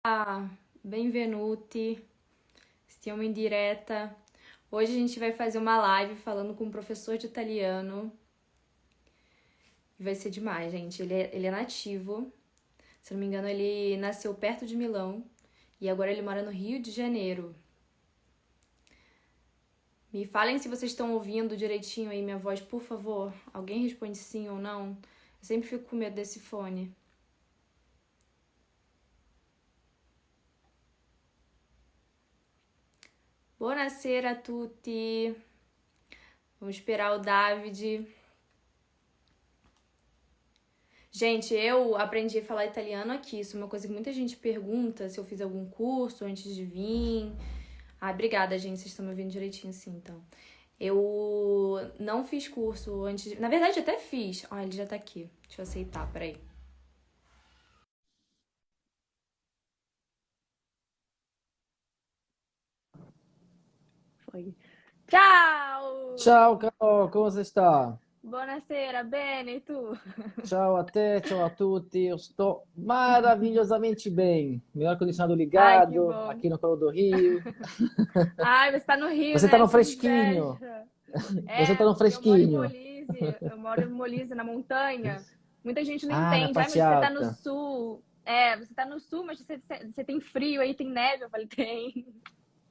Ah, benvenuti. Stiamo in diretta. Hoje a gente vai fazer uma live falando com um professor de italiano. E vai ser demais, gente. Ele é nativo. Se não me engano, ele nasceu perto de Milão. E agora ele mora no Rio de Janeiro. Me falem se vocês estão ouvindo direitinho aí minha voz, por favor. Alguém responde sim ou não. Eu sempre fico com medo desse fone. Buonasera a tutti. Vamos esperar o David. Gente, eu aprendi a falar italiano aqui. Isso é uma coisa que muita gente pergunta se eu fiz algum curso antes de vir. Ah, obrigada, gente. Vocês estão me ouvindo direitinho assim, então. Eu não fiz curso antes. Na verdade, até fiz. Ah, ele já tá aqui. Deixa eu aceitar, peraí. Foi. Ciao! Ciao caro, come stai? Buonasera, bene, e tu? Ciao a te, ciao a tutti. Eu estou maravilhosamente bem. Meu ar-condicionado Ai, que ligado, bom. aqui no calor do Rio. Ai, você tá no Rio, Você está né? no Que fresquinho. inveja. Você está É, no porque eu moro em fresquinho. Molise, na montanha. Muita gente não Ah, na entende. Ai, parte mas você tá no alta. sul. É, você tá no sul, mas você tem frio aí, tem neve. Eu falei, tem.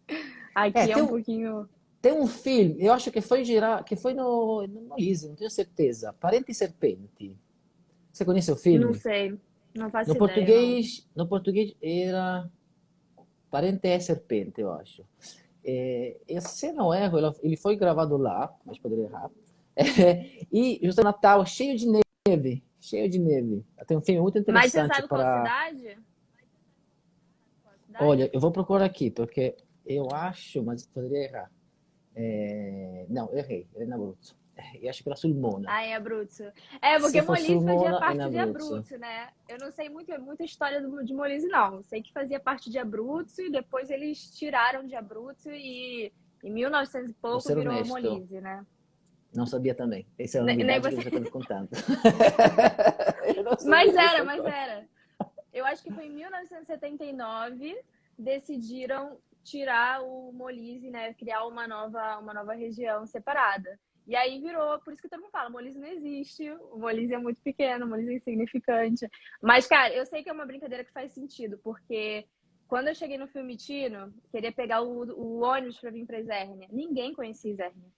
É, Aqui é um pouquinho. tem um filme, eu acho que foi girar, que foi no Molise, não tenho certeza. Parenti Serpenti. Você conhece o Não filme? sei. Não faço No ideia, não. português, no português era Parente é Serpente, eu acho. Se não erro, ele foi gravado lá, mas poderia errar. E justo no Natal, cheio de neve, cheio de neve. Tem um filme muito Mas você interessante sabe qual para. cidade? Qual cidade? Olha, eu vou procurar aqui, porque eu acho, mas poderia errar. Não, errei, era em Abruzzo. Eu acho que era Sulmona. Ah, em Abruzzo. É, porque Se for Molise fazia Sulmona, é em parte de Abruzzo. Abruzzo, né? Eu não sei muita história de Molise, não. Eu sei que fazia parte de Abruzzo e depois eles tiraram de Abruzzo e em 1900 e Vou pouco ser virou honesto, Molise, né? não sabia também. Essa é a Nem novidade que você. você está me contando. Eu não Mas sabia era, dessa mas coisa. era. Eu acho que foi em 1979 decidiram tirar o Molise, né? Criar uma nova região separada. E aí virou, por isso que todo mundo fala, Molise não existe, o Molise é muito pequeno, o Molise é insignificante. Mas, cara, eu sei que é uma brincadeira que faz sentido, porque quando eu cheguei no Fiumicino, queria pegar o ônibus para vir para Isernia. Ninguém conhecia Isernia.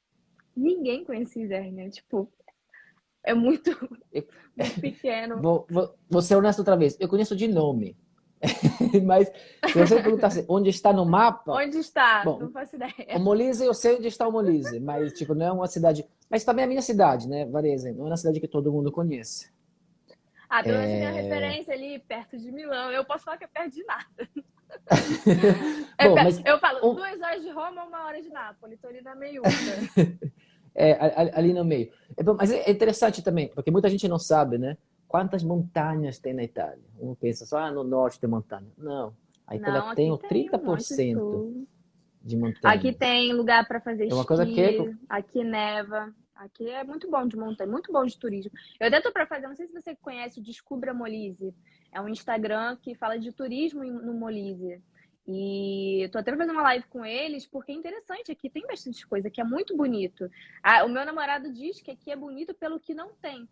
Ninguém conhecia Isernia. Tipo, é muito, Eu- muito pequeno. vou ser honesto outra vez. Eu conheço de nome. Mas se você me perguntasse onde está no mapa, Onde está? bom, Não faço o ideia. Molise eu sei onde está o Molise, mas tipo, não é uma cidade. Mas também é a minha cidade, né? Varese, não é uma cidade que todo mundo conhece. Ah, pelo menos você tem uma É... referência ali perto de Milão. Eu posso falar que é perto de nada. Bom, mas Eu falo, um- 2 horas de Roma, 1 hora de Nápoles. Tô ali na meiuca. ali no meio. Bom, mas é interessante também, porque muita gente não sabe, né? Quantas montanhas tem na Itália? Um pensa só, no norte tem montanha. Não, a Itália Não, aqui tem o tem trinta um por monte de cento tudo. de Aqui montanhas. tem lugar para fazer É uma coisa que esqui, aqui neva. Aqui é muito bom de montanha, muito bom de turismo. Eu até tô para fazer, não sei se você conhece o Descubra Molise. É um Instagram que fala de turismo no Molise. E tô até pra fazer uma live com eles, porque é interessante, aqui tem bastante coisa, que é muito bonito. Ah, o meu namorado diz que aqui é bonito pelo que não tem.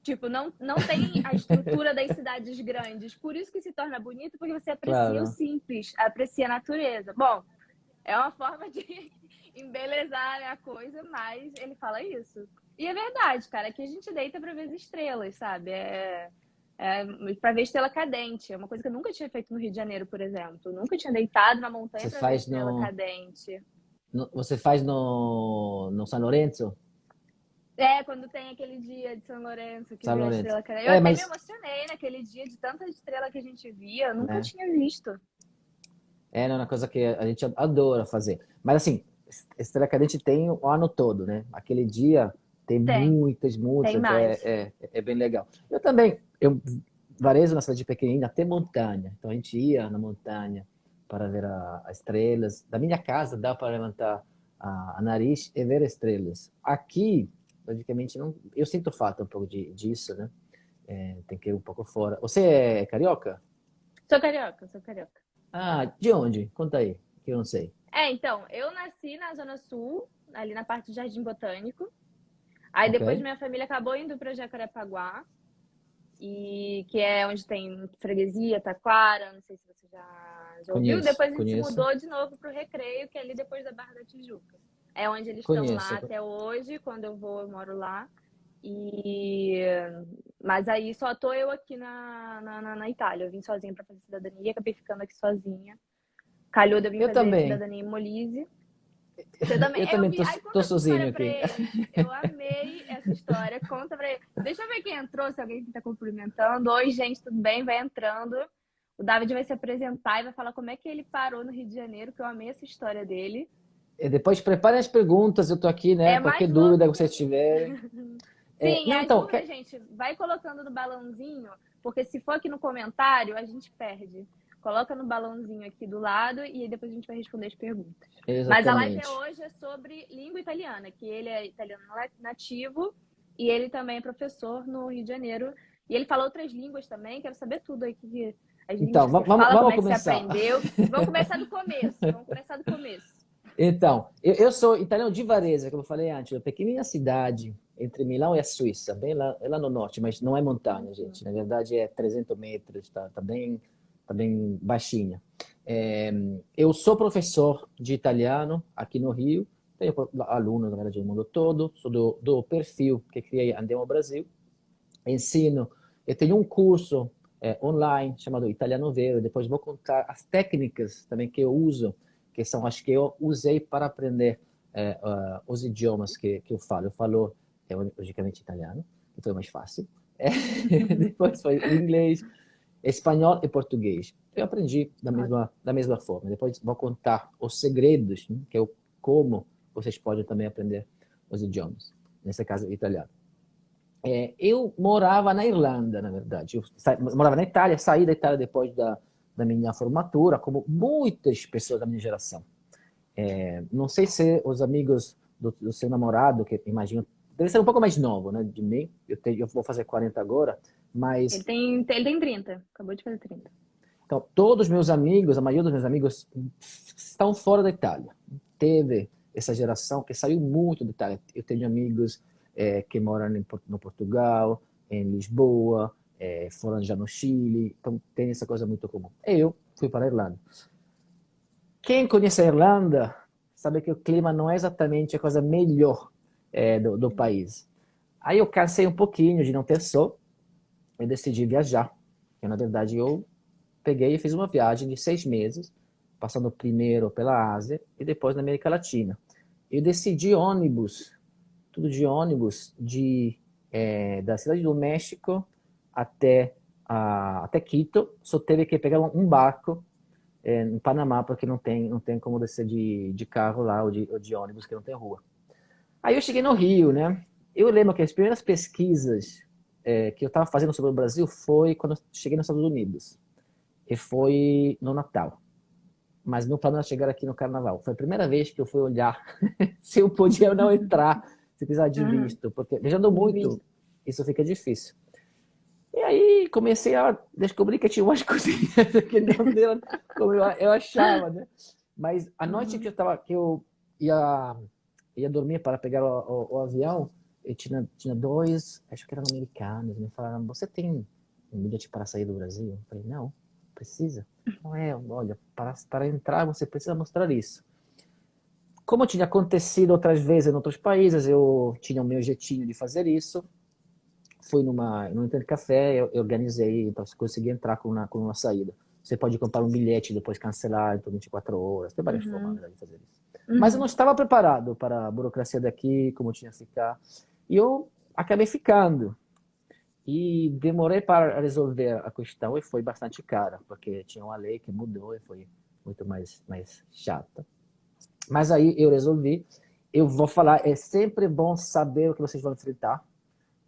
Tipo, não tem a estrutura das cidades grandes. Por isso que se torna bonito, porque você aprecia o claro. simples, aprecia a natureza. Bom, é uma forma de embelezar a coisa, mas ele fala isso. E é verdade, cara, que a gente deita pra ver as estrelas, sabe? É pra ver estrela cadente. É uma coisa que eu nunca tinha feito no Rio de Janeiro, por exemplo. Eu nunca tinha deitado na montanha Você pra ver faz estrela cadente. você faz no São Lourenço? É, quando tem aquele dia de São Lourenço que São vê a Lourenço. estrela cadente. Eu É, até me mas, emocionei naquele dia de tanta estrela que a gente via. Eu nunca né? tinha visto. Não é uma coisa que a gente adora fazer. Mas assim, Estrela Cadente tem o ano todo, né? Aquele dia tem Tem, muitas, muitas, tem mais. é bem legal. Eu também, eu Varejo na cidade pequenina, tem montanha. Então a gente ia na montanha para ver as estrelas. Da minha casa dá para levantar a nariz e ver estrelas. Aqui, logicamente, não, eu sinto falta um pouco disso, né? Tem que ir um pouco fora. Você é carioca? Sou carioca, sou carioca. Ah, de onde? Conta aí, que eu não sei. Então, eu nasci na Zona Sul, ali na parte do Jardim Botânico. Aí Ok? depois minha família acabou indo para Jacarepaguá, e que é onde tem freguesia, Taquara, não sei se você já ouviu. Conheço, Depois a gente se conheço, mudou de novo para o Recreio, que é ali depois da Barra da Tijuca. É onde eles estão lá conheço. até hoje. Quando eu vou, eu moro lá. E mas aí só tô eu aqui na Itália. Eu vim sozinha para fazer cidadania, acabei ficando aqui sozinha. Calhou de eu vir Eu fazer também. cidadania em Molise. Você também? Eu Eu também vi. Aí tô conta essa sozinho história pra aqui. ele. Eu amei essa história. Conta pra ele. Deixa eu ver quem entrou, se alguém tá cumprimentando. Oi, gente, tudo bem? Vai entrando. O David vai se apresentar e vai falar como é que ele parou no Rio de Janeiro, que eu amei essa história dele. E depois preparem as perguntas, eu tô aqui, né? É Qualquer mais louco dúvida que que. vocês tiverem. Sim, Não, as então, dúvidas, gente, vai colocando no balãozinho, porque se for aqui no comentário, a gente perde. Coloca no balãozinho aqui do lado e aí depois a gente vai responder as perguntas. Mas a live exatamente. hoje é sobre língua italiana, que ele é italiano nativo e ele também é professor no Rio de Janeiro. E ele fala outras línguas também, quero saber tudo aí, as línguas Então, que você fala, como vamos é que você começar. aprendeu. Vamos começar do começo, vamos começar do começo. Então, eu sou italiano de Varese, como eu falei antes, uma pequenina cidade entre Milão e a Suíça, bem lá, é lá no norte, mas não é montanha, gente. Na verdade, é 300 metros, tá bem baixinha. Eu sou professor de italiano aqui no Rio, tenho alunos, na verdade, do mundo todo, sou do perfil que criei Andiamo ao Brasil, ensino, eu tenho um curso online chamado Italiano Vero, depois vou contar as técnicas também que eu uso, que são as que eu usei para aprender os idiomas que eu falo. Eu falo, logicamente, italiano, que foi mais fácil. Depois foi o inglês, espanhol e português. Eu aprendi da mesma forma. Depois vou contar os segredos, né, que é como vocês podem também aprender os idiomas. Nesse caso, italiano. Eu morava na Irlanda, na verdade. Morava na Itália, saí da Itália depois da minha formatura, como muitas pessoas da minha geração. Não sei se os amigos do seu namorado, que imagino, deve ser um pouco mais novo, né, de mim. Eu vou fazer 40 agora, Ele mas tem 30, acabou de fazer 30. então, todos os meus amigos, a maioria dos meus amigos estão fora da Itália. Teve essa geração que saiu muito da Itália. Eu tenho amigos que moram no Portugal, em Lisboa, foram já no Chile. Então, tem essa coisa muito comum. Eu fui para a Irlanda. Quem conhece a Irlanda sabe que o clima não é exatamente a coisa melhor do país. Aí eu cansei um pouquinho de não ter sol e decidi viajar. Porque, na verdade, eu peguei e fiz uma viagem de 6 meses, passando primeiro pela Ásia e depois na América Latina. Eu decidi ônibus, tudo de ônibus, da cidade do México até Quito. Só teve que pegar um barco no Panamá, porque não tem como descer de carro lá ou de ônibus, que não tem rua. Aí eu cheguei no Rio, né? Eu lembro que as primeiras pesquisas que eu estava fazendo sobre o Brasil foi quando eu cheguei nos Estados Unidos. E foi no Natal. Mas meu plano era chegar aqui no Carnaval. Foi a primeira vez que eu fui olhar se eu podia ou não entrar, se precisar de visto, porque viajando muito, isso fica difícil. E aí comecei a descobrir que tinha umas coisinhas que não deu como eu achava, né? Mas a noite que eu ia dormir para pegar o avião, eu tinha dois, acho que eram americanos, me falaram: você tem um bilhete para sair do Brasil? Eu falei: não, precisa. Não olha, para entrar você precisa mostrar isso. Como tinha acontecido outras vezes em outros países, eu tinha o meu jeitinho de fazer isso. Fui num intercafé, eu organizei, então você conseguia entrar com uma saída. Você pode comprar um bilhete e depois cancelar por 24 horas. Tem várias formas, na verdade, de fazer isso. Mas eu não estava preparado para a burocracia daqui, como tinha que ficar. E eu acabei ficando. E demorei para resolver a questão e foi bastante cara, porque tinha uma lei que mudou e foi muito mais chata. Mas aí eu resolvi. Eu vou falar, é sempre bom saber o que vocês vão enfrentar.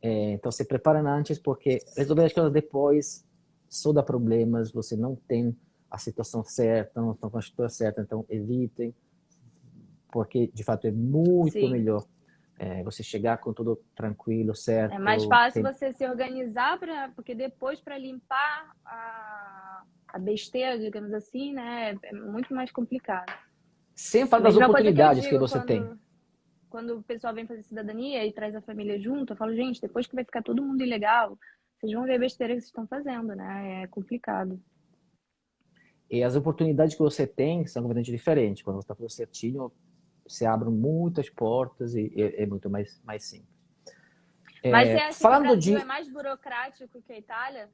Então se prepara antes, porque resolver as coisas depois só dá problemas, você não tem a situação certa, não estão com a estrutura certa, então evitem, porque de fato é muito Sim. melhor você chegar com tudo tranquilo, É mais certo, fácil você se organizar, porque depois para limpar a besteira, digamos assim, né, é muito mais complicado. Sem falar das Mesma coisa que eu oportunidades que digo você tem. quando o pessoal vem fazer cidadania e traz a família junto, eu falo, gente, depois que vai ficar todo mundo ilegal, vocês vão ver a besteira que vocês estão fazendo, né? É complicado. E as oportunidades que você tem são completamente diferentes. Quando você está fazendo certinho, você abre muitas portas e é muito mais simples. Mas você acha que o Falando Brasil é de... mais burocrático que a Itália,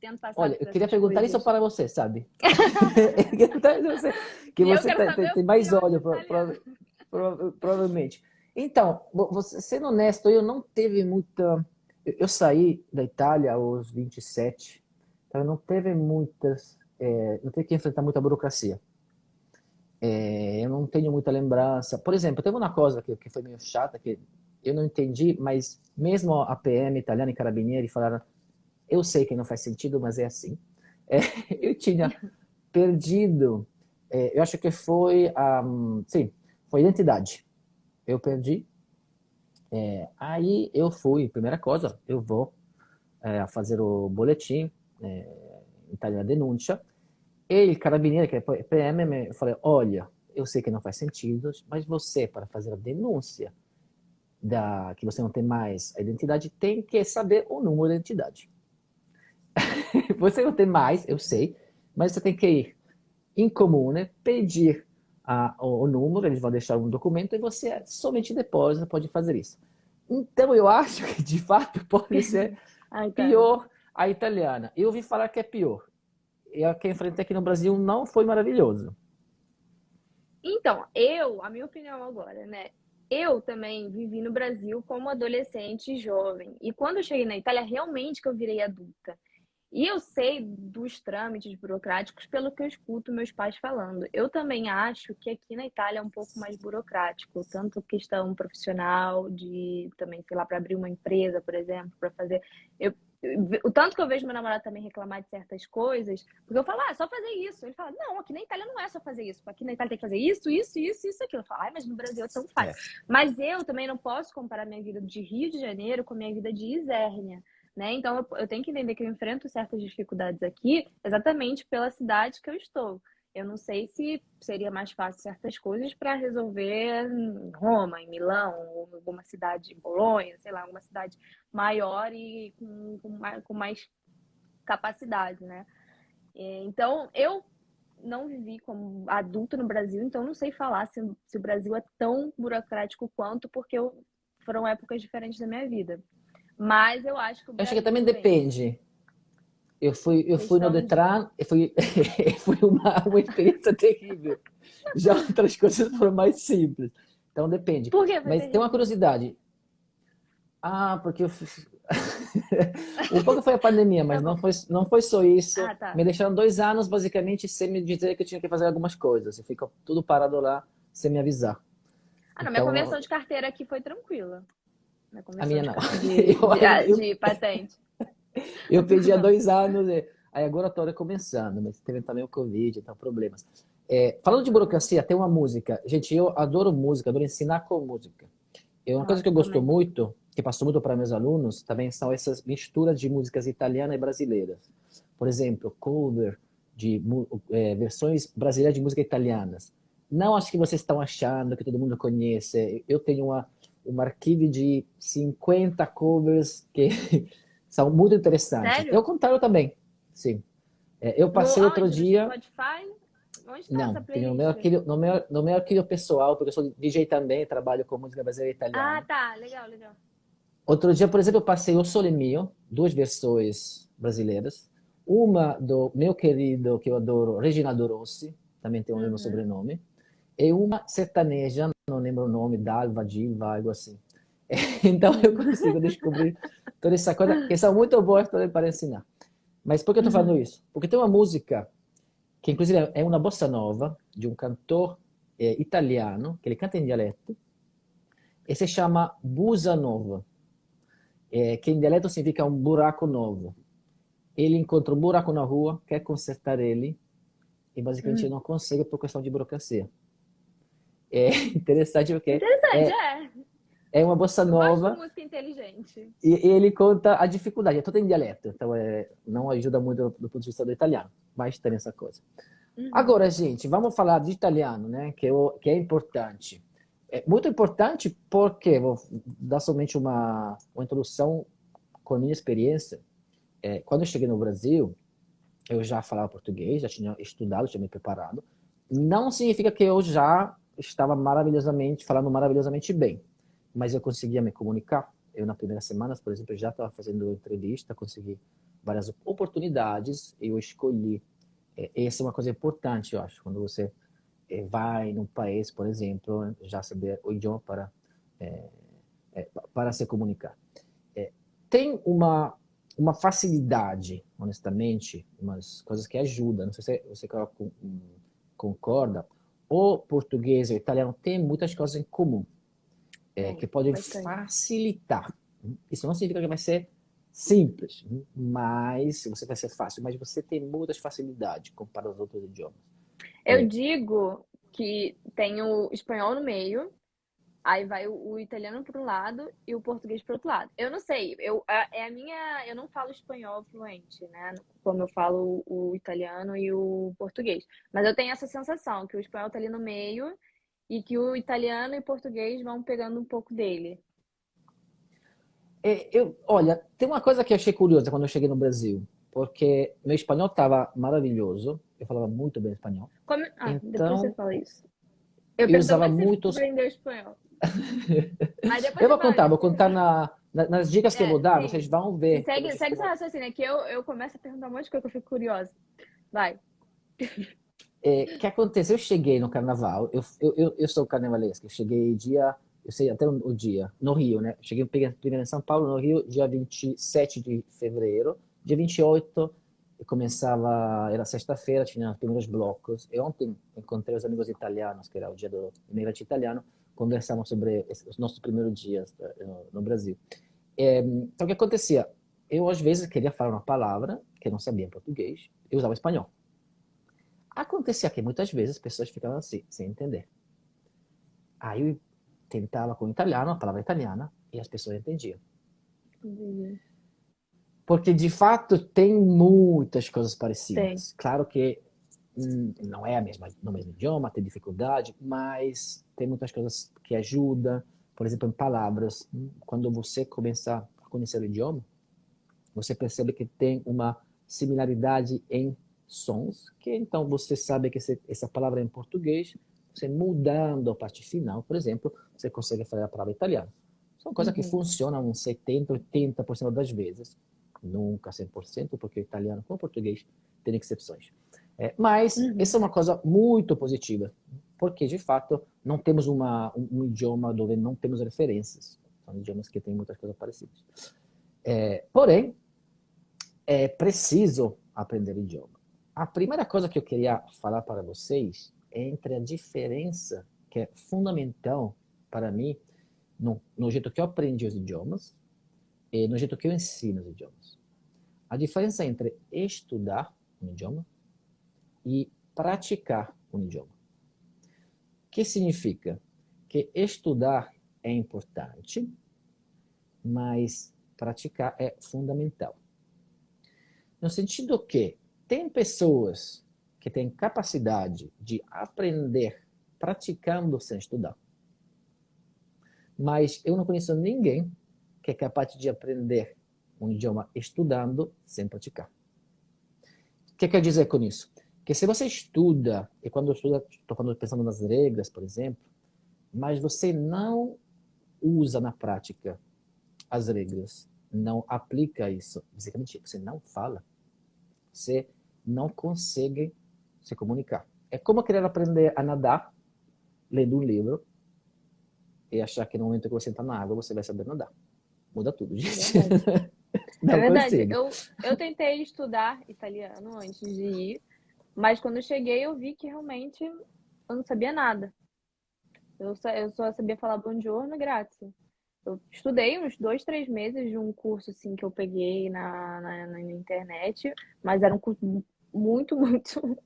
tendo passado Olha, por eu queria essas perguntar isso coisas? para você, sabe? Eu queria perguntar isso pra você, que E eu você quero saber a tem mais opinião de olho, italiano. provavelmente. Então, sendo honesto, eu não teve muita... Eu saí da Itália aos 27, então eu não teve muitas... não teve que enfrentar muita burocracia. Eu não tenho muita lembrança. Por exemplo, teve uma coisa que foi meio chata, que eu não entendi, mas mesmo a PM italiana e Carabinieri falaram, eu sei que não faz sentido, mas é assim. É, eu tinha perdido, eu acho que foi, sim, foi identidade. Eu perdi. Aí eu fui, primeira coisa, eu vou fazer o boletim, italiano denúncia. E o carabinieri, que é PM, me falou, olha, eu sei que não faz sentido, mas você, para fazer a denúncia que você não tem mais a identidade, tem que saber o número da identidade. Você não tem mais, eu sei, mas você tem que ir em comune, pedir o número, eles vão deixar um documento e você somente depois pode fazer isso. Então eu acho que de fato pode ser Ai, cara. pior a italiana. Eu ouvi falar que é pior. E a que eu enfrentei aqui no Brasil não foi maravilhoso. Então, a minha opinião agora, né? Eu também vivi no Brasil como adolescente e jovem. E quando eu cheguei na Itália, realmente que eu virei adulta. E eu sei dos trâmites burocráticos pelo que eu escuto meus pais falando. Eu também acho que aqui na Itália é um pouco mais burocrático, tanto questão profissional, de também, sei lá, para abrir uma empresa, por exemplo, para fazer. Eu, o tanto que eu vejo meu namorado também reclamar de certas coisas, porque eu falo, é só fazer isso. Ele fala, não, aqui na Itália não é só fazer isso. Aqui na Itália tem que fazer isso, aquilo. Eu falo, mas no Brasil é tão fácil. Mas eu também não posso comparar minha vida de Rio de Janeiro com a minha vida de Isérnia. Né? Então, eu tenho que entender que eu enfrento certas dificuldades aqui exatamente pela cidade que eu estou. Eu não sei se seria mais fácil certas coisas para resolver em Roma, em Milão, ou em alguma cidade, em Bolonha, sei lá, alguma cidade maior e com mais capacidade, né? Então, eu não vivi como adulto no Brasil, então não sei falar se o Brasil é tão burocrático quanto, porque foram épocas diferentes da minha vida. Mas eu acho que o Eu acho que também Brasil, depende. Eu fui no questão de. Detran, foi uma experiência terrível. Já outras coisas foram mais simples. Então depende. Por que foi Mas tem uma terrível? curiosidade. Porque eu fiz... Um pouco foi a pandemia, Tá mas bom. não foi só isso. Ah, tá. Me deixaram 2 anos, basicamente, sem me dizer que eu tinha que fazer algumas coisas. E ficou tudo parado lá, sem me avisar. Ah, não, minha Então, conversão de carteira aqui foi tranquila. Minha a conversão minha não. de patente. Eu Então, pedi há não. 2 anos, aí agora estou recomeçando, mas teve também o Covid, então problemas. Falando de burocracia, tem uma música. Gente, eu adoro música, adoro ensinar com música. Uma coisa que Nossa, eu gosto também. muito, que passou muito para meus alunos, também são essas misturas de músicas italianas e brasileiras. Por exemplo, cover de versões brasileiras de música italianas. Não acho que vocês estão achando que todo mundo conhece. Eu tenho um arquivo de 50 covers que são muito interessantes. Sério? Eu contrário também, sim. Eu passei outro Aonde? No dia, Spotify? Onde está essa não, tenho no meu playlist? arquivo, no meu arquivo pessoal, porque eu sou DJ também, trabalho com música brasileira e Ah, italiana. tá. Legal, legal. Outro dia, por exemplo, eu passei O Sole Mio, duas versões brasileiras. Uma do meu querido, que eu adoro, Reginaldo Rossi, também tem o mesmo Uhum. sobrenome. E uma sertaneja, não lembro o nome, Dalva, Diva, algo assim. Então eu consigo descobrir toda essa coisa, que são muito boas para ensinar. Mas por que eu estou falando Uhum. isso? Porque tem uma música, que inclusive é uma bossa nova, de um cantor italiano, que ele canta em dialeto, e se chama Busa Nova. Que em dialeto significa um buraco novo. Ele encontra um buraco na rua, quer consertar ele, e basicamente Uhum. não consegue por questão de burocracia. É interessante porque Interessante, é. É uma bossa Eu gosto de nova música inteligente. e ele conta a dificuldade. É tudo em dialeto, então não ajuda muito do ponto de vista do italiano, mas tem essa coisa. Uhum. Agora, gente, vamos falar de italiano, né? Que é importante. É muito importante porque, vou dar somente uma introdução com a minha experiência. Quando eu cheguei no Brasil, eu já falava português, já tinha estudado, tinha me preparado. Não significa que eu já estava falando maravilhosamente bem, mas eu conseguia me comunicar. Eu, na primeira semana, por exemplo, já estava fazendo entrevista, consegui várias oportunidades, eu escolhi. Essa é uma coisa importante, eu acho, quando você vai num país, por exemplo, já saber o idioma para se comunicar. Tem uma facilidade, honestamente, umas coisas que ajudam. Não sei se você concorda. O português e o italiano têm muitas coisas em comum, que Tem, podem bastante. facilitar. Isso não significa que vai ser simples, mas você vai ser fácil, mas você tem muitas facilidades comparado aos outros idiomas. Eu digo que tem o espanhol no meio, aí vai o italiano para um lado e o português para outro lado. Eu não sei, é a minha, eu não falo espanhol fluente, né? Como eu falo o italiano e o português. Mas eu tenho essa sensação que o espanhol tá ali no meio e que o italiano e o português vão pegando um pouco dele. Olha, tem uma coisa que eu achei curiosa quando eu cheguei no Brasil, porque meu espanhol estava maravilhoso, eu falava muito bem espanhol, Ah, depois você então fala isso. Eu eu pergunto usava como é que você muitos. aprendeu espanhol. Mas depois Eu você vou fala contar, isso. vou contar nas dicas que eu vou É, dar, vocês sim. vão ver como eu Segue fico. seu raciocínio, é que eu começo a perguntar um monte de coisa que eu fico curiosa. Vai. O que aconteceu? Eu cheguei no carnaval, eu sou carnavalesco, eu cheguei eu sei até o dia, no Rio, né? Cheguei primeiro em São Paulo, no Rio, dia 27 de fevereiro. Dia 28, eu começava, era sexta-feira, tinha os primeiros blocos. E ontem encontrei os amigos italianos, que era o dia do imigrante italiano, conversamos sobre os nossos primeiros dias no Brasil. Então, o que acontecia? Eu, às vezes, queria falar uma palavra que eu não sabia em português, eu usava espanhol. Acontecia que muitas vezes as pessoas ficavam assim, sem entender. Aí eu tentava com o italiano, a palavra italiana, e as pessoas entendiam. Entendi. Porque, de fato, tem muitas coisas Tem. parecidas. Claro que não é no mesmo idioma, tem dificuldade, mas tem muitas coisas que ajudam. Por exemplo, em palavras. Quando você começar a conhecer o idioma, você percebe que tem uma similaridade em sons, que então você sabe que essa palavra é em português, você mudando a parte final, por exemplo, você consegue falar a palavra italiana. São coisas que Uhum. funcionam uns 70, 80% das vezes. Nunca 100%, porque o italiano com o português tem exceções. Mas essa é Uhum. uma coisa muito positiva, porque de fato não temos um idioma onde não temos referências. São idiomas que têm muitas coisas parecidas. Porém, é preciso aprender idioma. A primeira coisa que eu queria falar para vocês é entre a diferença que é fundamental para mim no jeito que eu aprendi os idiomas e no jeito que eu ensino os idiomas. A diferença entre estudar um idioma e praticar um idioma. O que significa? Que estudar é importante, mas praticar é fundamental. No sentido que tem pessoas que têm capacidade de aprender praticando sem estudar. Mas eu não conheço ninguém que é capaz de aprender um idioma estudando sem praticar. O que quer dizer com isso? Que se você estuda, e quando eu estudo, estou pensando nas regras, por exemplo, mas você não usa na prática as regras, não aplica isso, basicamente você não fala, você não consegue se comunicar. É como querer aprender a nadar lendo um livro e achar que no momento que você entrar na água você vai saber nadar. Muda tudo, É gente. verdade. É Não verdade. consigo. Eu tentei estudar italiano antes de ir, mas quando eu cheguei eu vi que realmente eu não sabia nada. Eu só sabia falar buongiorno, grazie. Eu estudei uns 2, 3 meses de um curso assim que eu peguei na internet, mas era um curso muito, muito,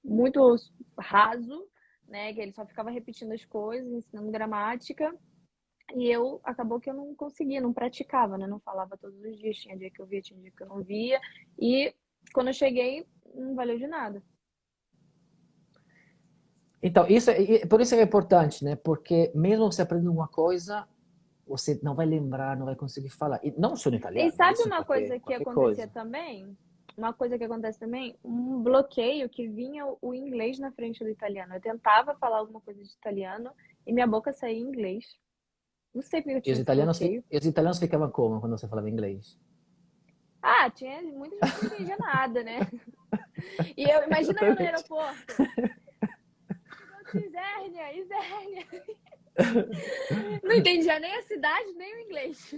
muito raso, né? Que ele só ficava repetindo as coisas, ensinando gramática. E acabou que eu não conseguia, não praticava, né? Não falava todos os dias, tinha dia que eu via, tinha dia que eu não via. E quando eu cheguei, não valeu de nada. Então, por isso é importante, né? Porque mesmo você aprendendo uma coisa, você não vai lembrar, não vai conseguir falar. E não só no E italiano, sabe isso em uma qualquer, coisa que qualquer acontecia coisa. também? Uma coisa que acontece também, um bloqueio que vinha o inglês na frente do italiano. Eu tentava falar alguma coisa de italiano e minha boca saía em inglês. Não sei porque eu E tinha esse bloqueio. os italianos ficavam como quando você falava inglês? Ah, tinha muita gente que não entendia nada, né? E eu, imagina eu no Exatamente. aeroporto. Chegou to Isernia, Isernia. Não entendia nem a cidade, nem o inglês.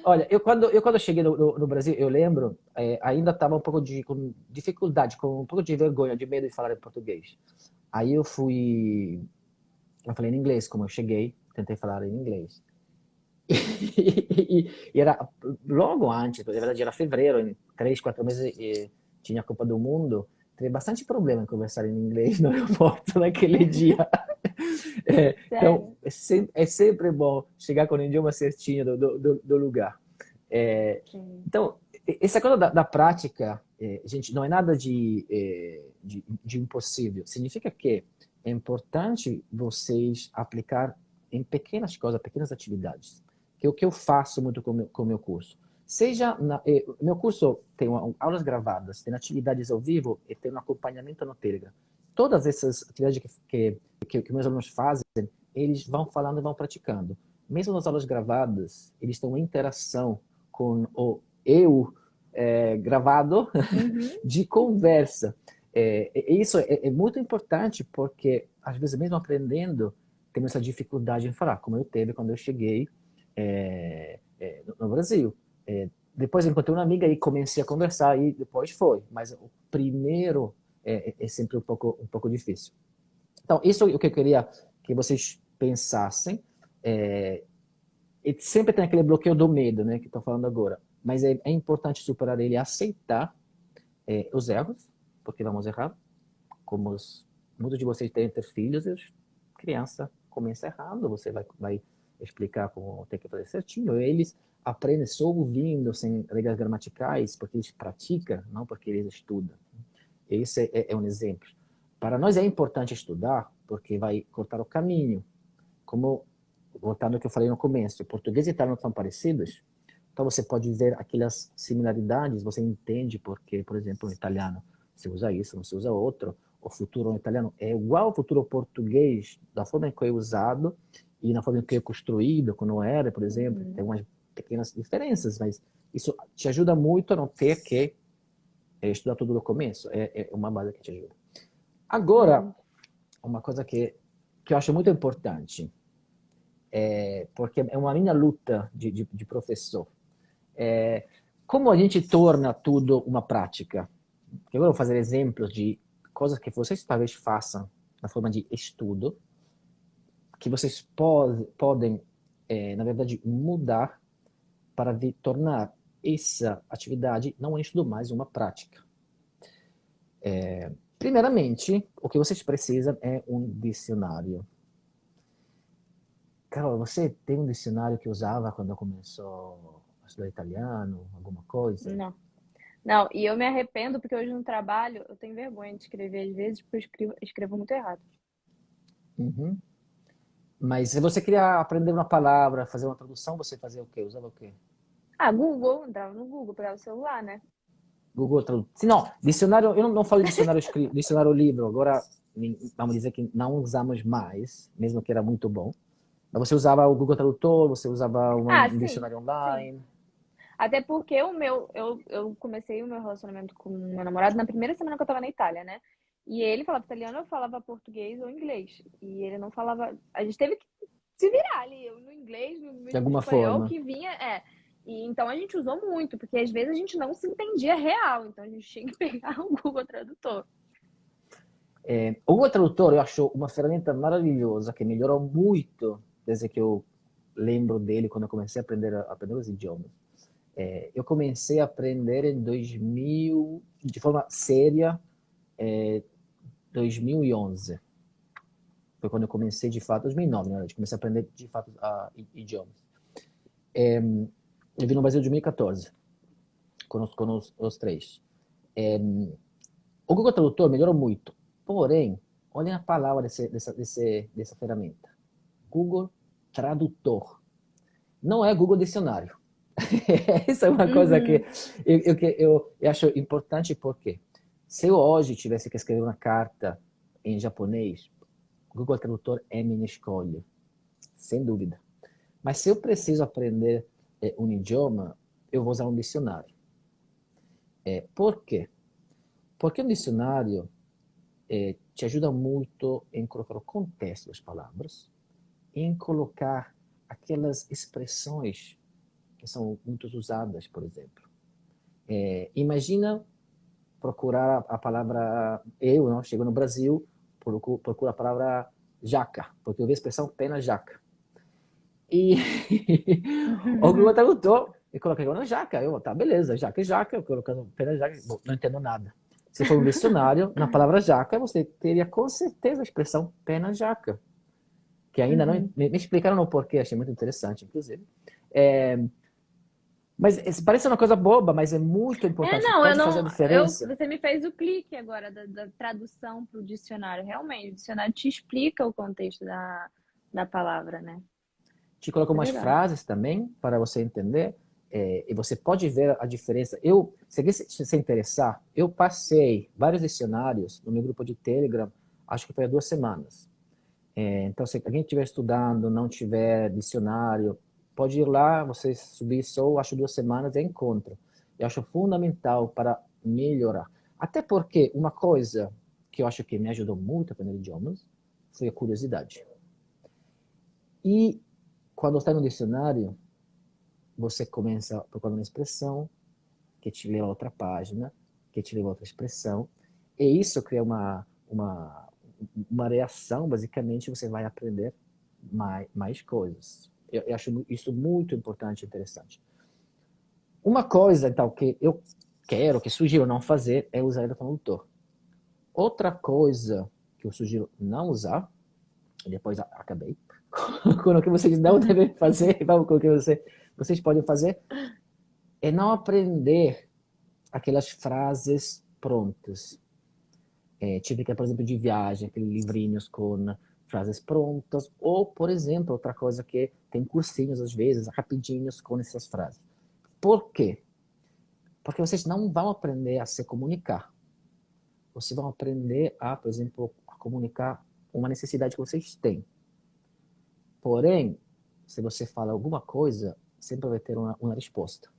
Olha, eu quando cheguei no Brasil, eu lembro, ainda estava um pouco com dificuldade, com um pouco de vergonha, de medo de falar em português. Aí eu falei em inglês, como eu cheguei, tentei falar em inglês. E era logo antes, na verdade era fevereiro, em 3, 4 meses, tinha a Copa do Mundo. Teve bastante problema em conversar em inglês no aeroporto naquele dia. Então, Sério. é sempre bom chegar com o idioma certinho do lugar. É, Sim. então, essa coisa da prática, gente, não é nada de impossível. Significa que é importante vocês aplicar em pequenas coisas, pequenas atividades. Que é o que eu faço muito com o meu curso. Meu curso tem aulas gravadas, tem atividades ao vivo e tem um acompanhamento no Telegram. Todas essas atividades que meus alunos fazem, eles vão falando e vão praticando. Mesmo nas aulas gravadas, eles estão em interação com o eu gravado Uhum. de conversa. Isso é muito importante porque, às vezes, mesmo aprendendo, temos essa dificuldade em falar, como eu teve quando eu cheguei no Brasil. Depois encontrei uma amiga e comecei a conversar e depois foi. Mas o primeiro é sempre um pouco difícil. Então, isso é o que eu queria que vocês pensassem. E sempre tem aquele bloqueio do medo, né, que estou falando agora. Mas é importante superar ele e aceitar os erros, porque vamos errar. Como muitos de vocês têm ter filhos, e criança começa errando, você vai explicar como tem que fazer certinho. Eles aprendem só ouvindo, sem regras gramaticais, porque eles praticam, não porque eles estudam. Esse é um exemplo. Para nós é importante estudar, porque vai cortar o caminho. Como, voltando ao que eu falei no começo, português e italiano são parecidos, então você pode ver aquelas similaridades, você entende porque, por exemplo, no italiano você usa isso, não se usa outro. O futuro no italiano é igual ao futuro português, da forma em que é usado e na forma em que é construído, quando era, por exemplo. Uhum. Tem umas pequenas diferenças, mas isso te ajuda muito a não ter que estudar tudo do começo. É uma base que te ajuda. Agora, Entendi. uma coisa que eu acho muito importante, porque é uma minha luta de professor. Como a gente torna tudo uma prática? Eu vou fazer exemplos de coisas que vocês talvez façam na forma de estudo, que vocês podem, na verdade, mudar para tornar essa atividade não um estudo, mais uma prática. Primeiramente, o que vocês precisam é um dicionário. Carol, você tem um dicionário que usava quando começou a estudar italiano, alguma coisa? Não. Não, e eu me arrependo porque hoje no trabalho eu tenho vergonha de escrever às vezes porque eu escrevo muito errado. Uhum. Mas se você queria aprender uma palavra, fazer uma tradução, você fazia o quê? Usava o quê? Ah, Google, entrava no Google, pegava o celular, né? Google Tradutor. Se não, dicionário, eu não falo dicionário escrito, dicionário livro, agora vamos dizer que não usamos mais, mesmo que era muito bom. Mas você usava o Google Tradutor, você usava Ah, um sim, dicionário sim. online. Até porque eu comecei o meu relacionamento com o meu namorado na primeira semana que eu tava na Itália, né? E ele falava italiano, eu falava português ou inglês. E ele não falava. A gente teve que se virar ali, eu no inglês, De no alguma espanhol, forma. que vinha. E então a gente usou muito, porque às vezes a gente não se entendia real, então a gente tinha que pegar o Google Tradutor. O Google Tradutor eu acho uma ferramenta maravilhosa que melhorou muito desde que eu lembro dele quando eu comecei a aprender os idiomas. Eu comecei a aprender em 2000, de forma séria, 2011. Foi quando eu comecei, de fato, 2009, na verdade, comecei a aprender, de fato, idiomas. Eu vim no Brasil em 2014, com os três. O Google Tradutor melhorou muito, porém, olhem a palavra dessa ferramenta. Google Tradutor. Não é Google Dicionário. Essa é uma coisa que eu acho importante, porque se eu hoje tivesse que escrever uma carta em japonês, Google Tradutor é minha escolha, sem dúvida. Mas se eu preciso aprender um idioma, eu vou usar um dicionário. Por quê? Porque um dicionário te ajuda muito em colocar o contexto das palavras, em colocar aquelas expressões que são muito usadas, por exemplo. Imagina procurar a palavra, não, chego no Brasil, procuro a palavra jaca, porque eu vi a expressão pena jaca. E o Google Tradutor, e coloquei na jaca, tá, beleza, jaca e jaca, eu colocando pena jaca, bom, não entendo nada. Se for um dicionário, na palavra jaca, você teria com certeza a expressão pena jaca, que ainda não me explicaram no porquê, achei muito interessante, inclusive. Mas parece uma coisa boba, mas é muito importante. Pode fazer a diferença. Você me fez o clique agora da tradução para o dicionário. Realmente, o dicionário te explica o contexto da palavra, né? Te coloca umas frases também, para você entender. E você pode ver a diferença. Se você interessar, eu passei vários dicionários no meu grupo de Telegram, acho que foi há 2 semanas. Então, se alguém estiver estudando, não tiver dicionário, pode ir lá, você subir só, acho 2 semanas e encontra. Eu acho fundamental para melhorar. Até porque uma coisa que eu acho que me ajudou muito a aprender idiomas foi a curiosidade. E quando está no dicionário, você começa procurando uma expressão que te leva a outra página, que te leva a outra expressão, e isso cria uma reação, basicamente, você vai aprender mais coisas. Eu acho isso muito importante e interessante. Uma coisa, então, que eu sugiro não fazer é usar o tradutor. Outra coisa que eu sugiro não usar, e depois acabei, com o que vocês não devem fazer, vamos com o que vocês podem fazer, é não aprender aquelas frases prontas. Típica, por exemplo, de viagem, aqueles livrinhos com frases prontas, ou, por exemplo, outra coisa que tem cursinhos, às vezes, rapidinhos com essas frases. Por quê? Porque vocês não vão aprender a se comunicar. Vocês vão aprender a, por exemplo, a comunicar uma necessidade que vocês têm. Porém, se você fala alguma coisa, sempre vai ter uma resposta.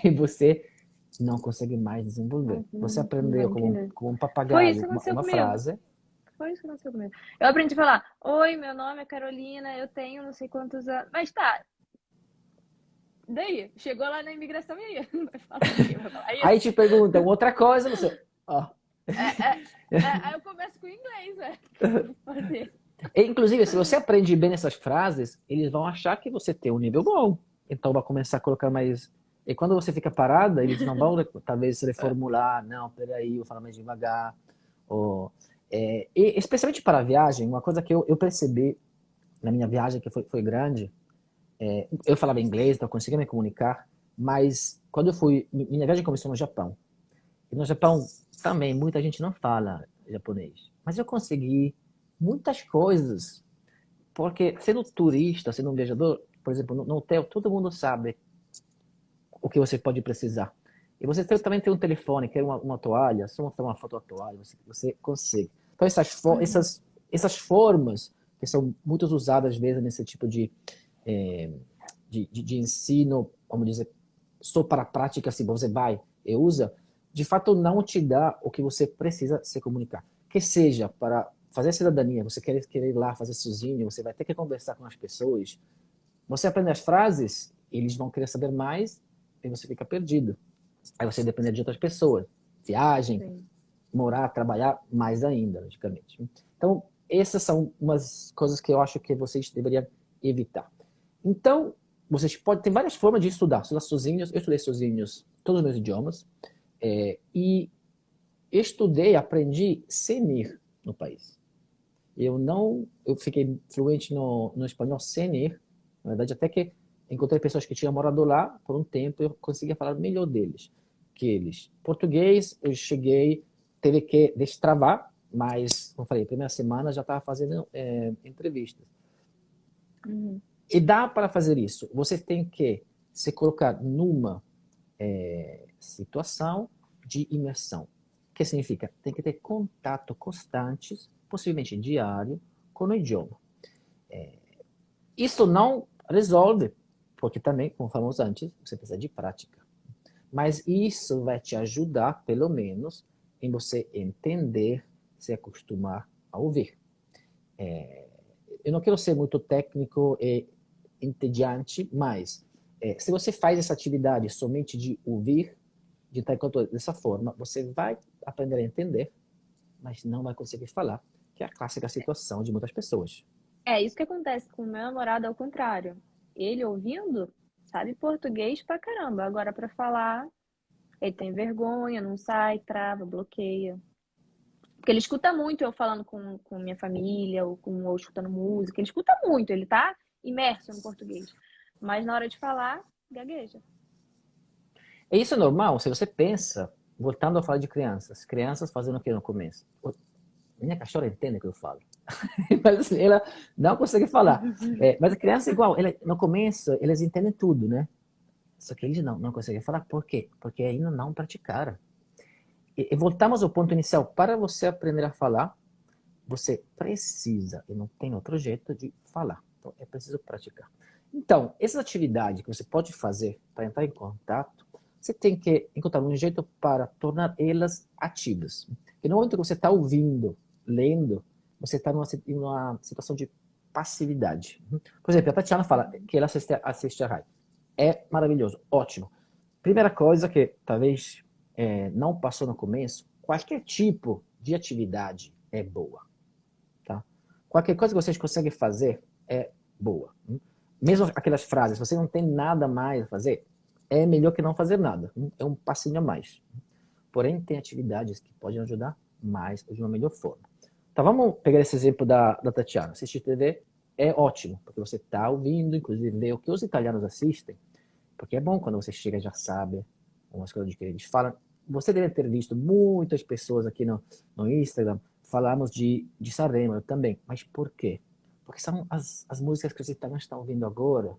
E você não consegue mais desenvolver. Você aprendeu como um papagaio uma frase. Foi isso que aconteceu comigo. Eu aprendi a falar: oi, meu nome é Carolina, eu tenho não sei quantos anos. Mas tá. Daí, chegou lá na imigração e aí? Aí te perguntam outra coisa, você. Aí eu começo com o inglês, fazer. Inclusive, se você aprende bem essas frases, eles vão achar que você tem um nível bom. Então vai começar a colocar mais. E quando você fica parada, eles não vão talvez reformular, não, peraí, eu falo mais devagar. E especialmente para a viagem, uma coisa que eu percebi na minha viagem, que foi grande, eu falava inglês, então eu conseguia me comunicar, mas quando eu fui, minha viagem começou no Japão. E no Japão também muita gente não fala japonês, mas eu consegui muitas coisas, porque sendo turista, sendo um viajador, por exemplo, no hotel, todo mundo sabe o que você pode precisar. E você também tem um telefone, quer uma toalha, só mostrar uma foto da toalha, você consegue. Então essas formas que são muito usadas às vezes nesse tipo de ensino, vamos dizer, só para a prática, assim, você vai e usa, de fato não te dá o que você precisa se comunicar. Que seja para fazer cidadania, você quer ir lá fazer sozinho, você vai ter que conversar com as pessoas, você aprende as frases, eles vão querer saber mais e você fica perdido. Aí você depende de outras pessoas. Viagem, sim, morar, trabalhar, mais ainda, logicamente. Então, essas são umas coisas que eu acho que vocês deveriam evitar. Então, vocês podem... Tem várias formas de estudar. Estudar sozinhos. Eu estudei sozinhos todos os meus idiomas. E aprendi sem ir no país. Eu fiquei fluente no espanhol sem ir, na verdade, até que encontrei pessoas que tinham morado lá por um tempo e eu conseguia falar melhor deles que eles. Português, eu cheguei, teve que destravar, mas, como eu falei, primeira semana já estava fazendo entrevistas. Uhum. E dá para fazer isso. Você tem que se colocar numa situação de imersão. O que significa? Tem que ter contato constante, possivelmente diário, com o idioma. Isso não resolve, porque também, como falamos antes, você precisa de prática. Mas isso vai te ajudar, pelo menos, em você entender, se acostumar a ouvir. Eu não quero ser muito técnico e entediante, mas se você faz essa atividade somente de ouvir, de estar em contato dessa forma, você vai aprender a entender, mas não vai conseguir falar, que é a clássica situação de muitas pessoas. É isso que acontece com o meu namorado ao contrário. Ele ouvindo, sabe português pra caramba. Agora pra falar, ele tem vergonha, não sai, trava, bloqueia. Porque ele escuta muito eu falando com minha família, ou escutando música. Ele escuta muito, ele tá imerso no português. Mas na hora de falar, gagueja. E isso é normal, se você pensa, voltando a falar de crianças, crianças fazendo o que no começo? Minha cachorra entende o que eu falo. Mas assim, ela não consegue falar. Mas a criança é igual, no começo eles entendem tudo, né? Só que eles não conseguem falar. Por quê? Porque ainda não praticaram. E voltamos ao ponto inicial. Para você aprender a falar, você precisa, e não tem outro jeito de falar. Então, é preciso praticar. Então, essa atividade que você pode fazer para entrar em contato, você tem que encontrar um jeito para tornar elas ativas. E no momento que você está ouvindo, lendo, você está numa situação de passividade. Por exemplo, a Tatiana fala que ela assiste a rádio. É maravilhoso, ótimo. Primeira coisa que talvez não passou no começo, qualquer tipo de atividade é boa. Tá? Qualquer coisa que vocês conseguem fazer é boa. Mesmo aquelas frases, você não tem nada mais a fazer, é melhor que não fazer nada. É um passinho a mais. Porém, tem atividades que podem ajudar mais de uma melhor forma. Então, vamos pegar esse exemplo da Tatiana. Assistir TV é ótimo, porque você está ouvindo, inclusive, ver o que os italianos assistem, porque é bom quando você chega e já sabe umas coisas que eles falam. Você deve ter visto muitas pessoas aqui no Instagram, falamos de Sanremo também. Mas por quê? Porque são as músicas que os italianos estão ouvindo agora,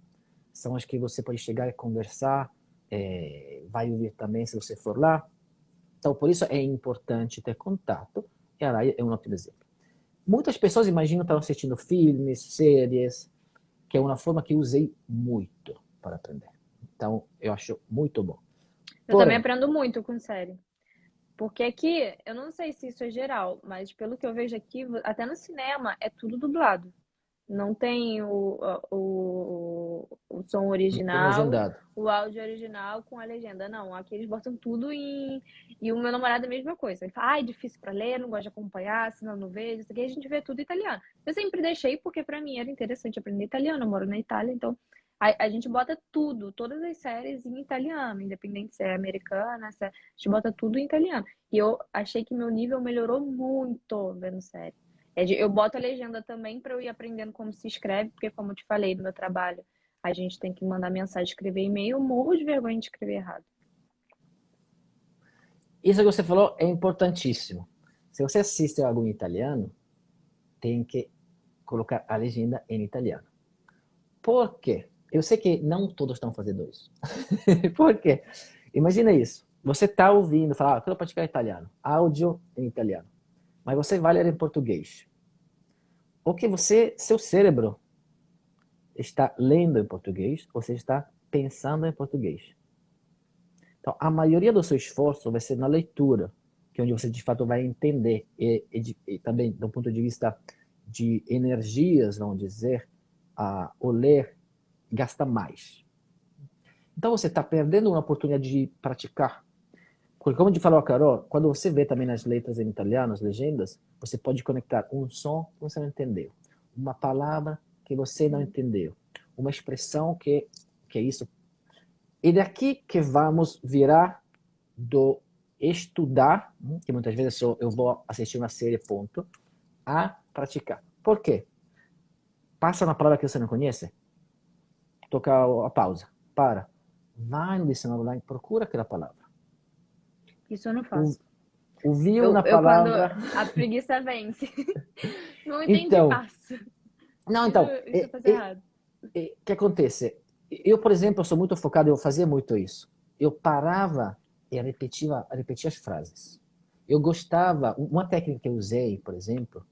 são as que você pode chegar e conversar, vai ouvir também se você for lá. Então, por isso é importante ter contato, e a Rai é um ótimo exemplo. Muitas pessoas imaginam estar assistindo filmes, séries, que é uma forma que eu usei muito para aprender. Então, eu acho muito bom. Eu também aprendo muito com série. Porque aqui, eu não sei se isso é geral, mas pelo que eu vejo aqui, até no cinema é tudo dublado. Não tem o som O original, legendado. o áudio original com a legenda. Não, aqui eles botam tudo em. E o meu namorado é a mesma coisa. Ele fala, é difícil pra ler, não gosto de acompanhar, senão não vejo. Isso aqui a gente vê tudo italiano. Eu sempre deixei porque pra mim era interessante aprender italiano. Eu moro na Itália, então a gente bota tudo, todas as séries em italiano, independente se é americana, a gente bota tudo em italiano. E eu achei que meu nível melhorou muito vendo série. Eu boto a legenda também para eu ir aprendendo como se escreve, porque como eu te falei, no meu trabalho, a gente tem que mandar mensagem, escrever e-mail, eu morro de vergonha de escrever errado. Isso que você falou é importantíssimo. Se você assiste algo em italiano, tem que colocar a legenda em italiano. Por quê? Eu sei que não todos estão fazendo isso. Por quê? Imagina isso. Você está ouvindo, fala, quero praticar italiano. Áudio em italiano. Mas você vai ler em português. O que seu cérebro está lendo em português, você está pensando em português. Então, a maioria do seu esforço vai ser na leitura, que é onde você de fato vai entender e também do ponto de vista de energias, vamos dizer, o ler gasta mais. Então você está perdendo uma oportunidade de praticar. Porque como te falou a Carol, quando você vê também nas letras em italiano, as legendas, você pode conectar um som que você não entendeu, uma palavra que você não entendeu, uma expressão que é isso. E daqui que vamos virar do estudar, que muitas vezes eu vou assistir uma série, ponto, a praticar. Por quê? Passa na palavra que você não conhece, toca a pausa, para, vai no dicionário online, procura aquela palavra. Isso eu não faço. Ouviu na Eu quando palavra... a preguiça vence. Não entendi, Então, passo. não, Isso, então, isso eu faço errado. que acontece? Eu, por exemplo, sou muito focado, eu fazia muito isso. Eu parava e repetia as frases. Eu gostava, uma técnica que eu usei, por exemplo,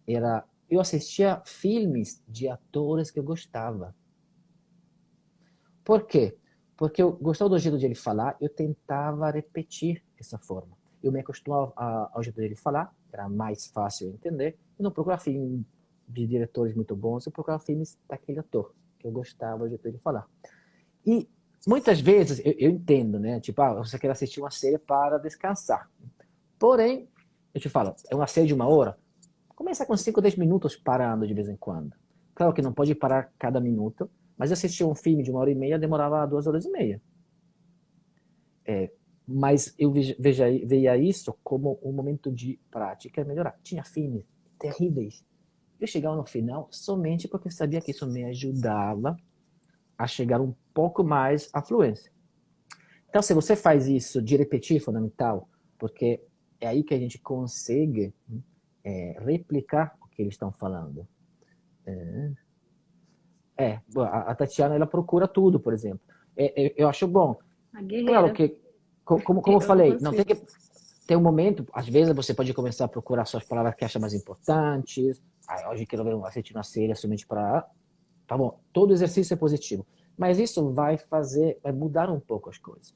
era eu assistia filmes de atores que eu gostava. Por quê? Porque eu gostava do jeito de ele falar, eu tentava repetir essa forma. Eu me acostumava ao jeito dele falar, era mais fácil entender. Eu não procurava filmes de diretores muito bons, eu procurava filmes daquele ator, que eu gostava do jeito dele falar. E muitas vezes eu entendo, né? Tipo, você quer assistir uma série para descansar. Porém, eu te falo, é uma série de 1 hora, começa com 5 ou 10 minutos parando de vez em quando. Claro que não pode parar cada minuto, mas assistir um filme de 1 hora e meia demorava 2 horas e meia. Mas eu veia isso como um momento de prática e melhorar. Tinha filmes terríveis. Eu chegava no final somente porque eu sabia que isso me ajudava a chegar um pouco mais à fluência. Então, se você faz isso de repetir, é fundamental, porque é aí que a gente consegue replicar o que eles estão falando. A Tatiana, ela procura tudo, por exemplo. Eu acho bom. A Claro guerreira. que, como eu Eu não falei, não tem consigo. que ter um momento, às vezes você pode começar a procurar suas palavras que acha mais importantes. Hoje eu quero ver assistir uma série somente para... Tá bom, todo exercício é positivo. Mas isso vai mudar um pouco as coisas.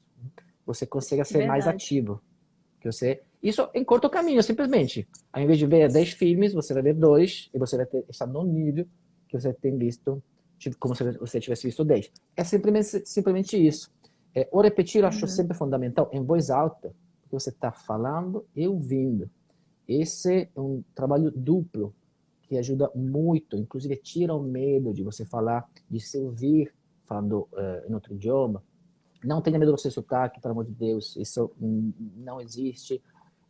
Você consegue ser mais Verdade. ativo. Isso encurta o caminho, simplesmente. Ao invés de ver 10 filmes, você vai ver 2 e você vai estar no nível que você tem visto, tipo, como se você tivesse visto 10. É simplesmente isso. O repetir eu acho Uhum. sempre fundamental em voz alta, porque você está falando e ouvindo. Esse é um trabalho duplo que ajuda muito, inclusive tira o medo de você falar, de se ouvir falando em outro idioma. Não tenha medo do seu sotaque, pelo amor de Deus, isso não existe.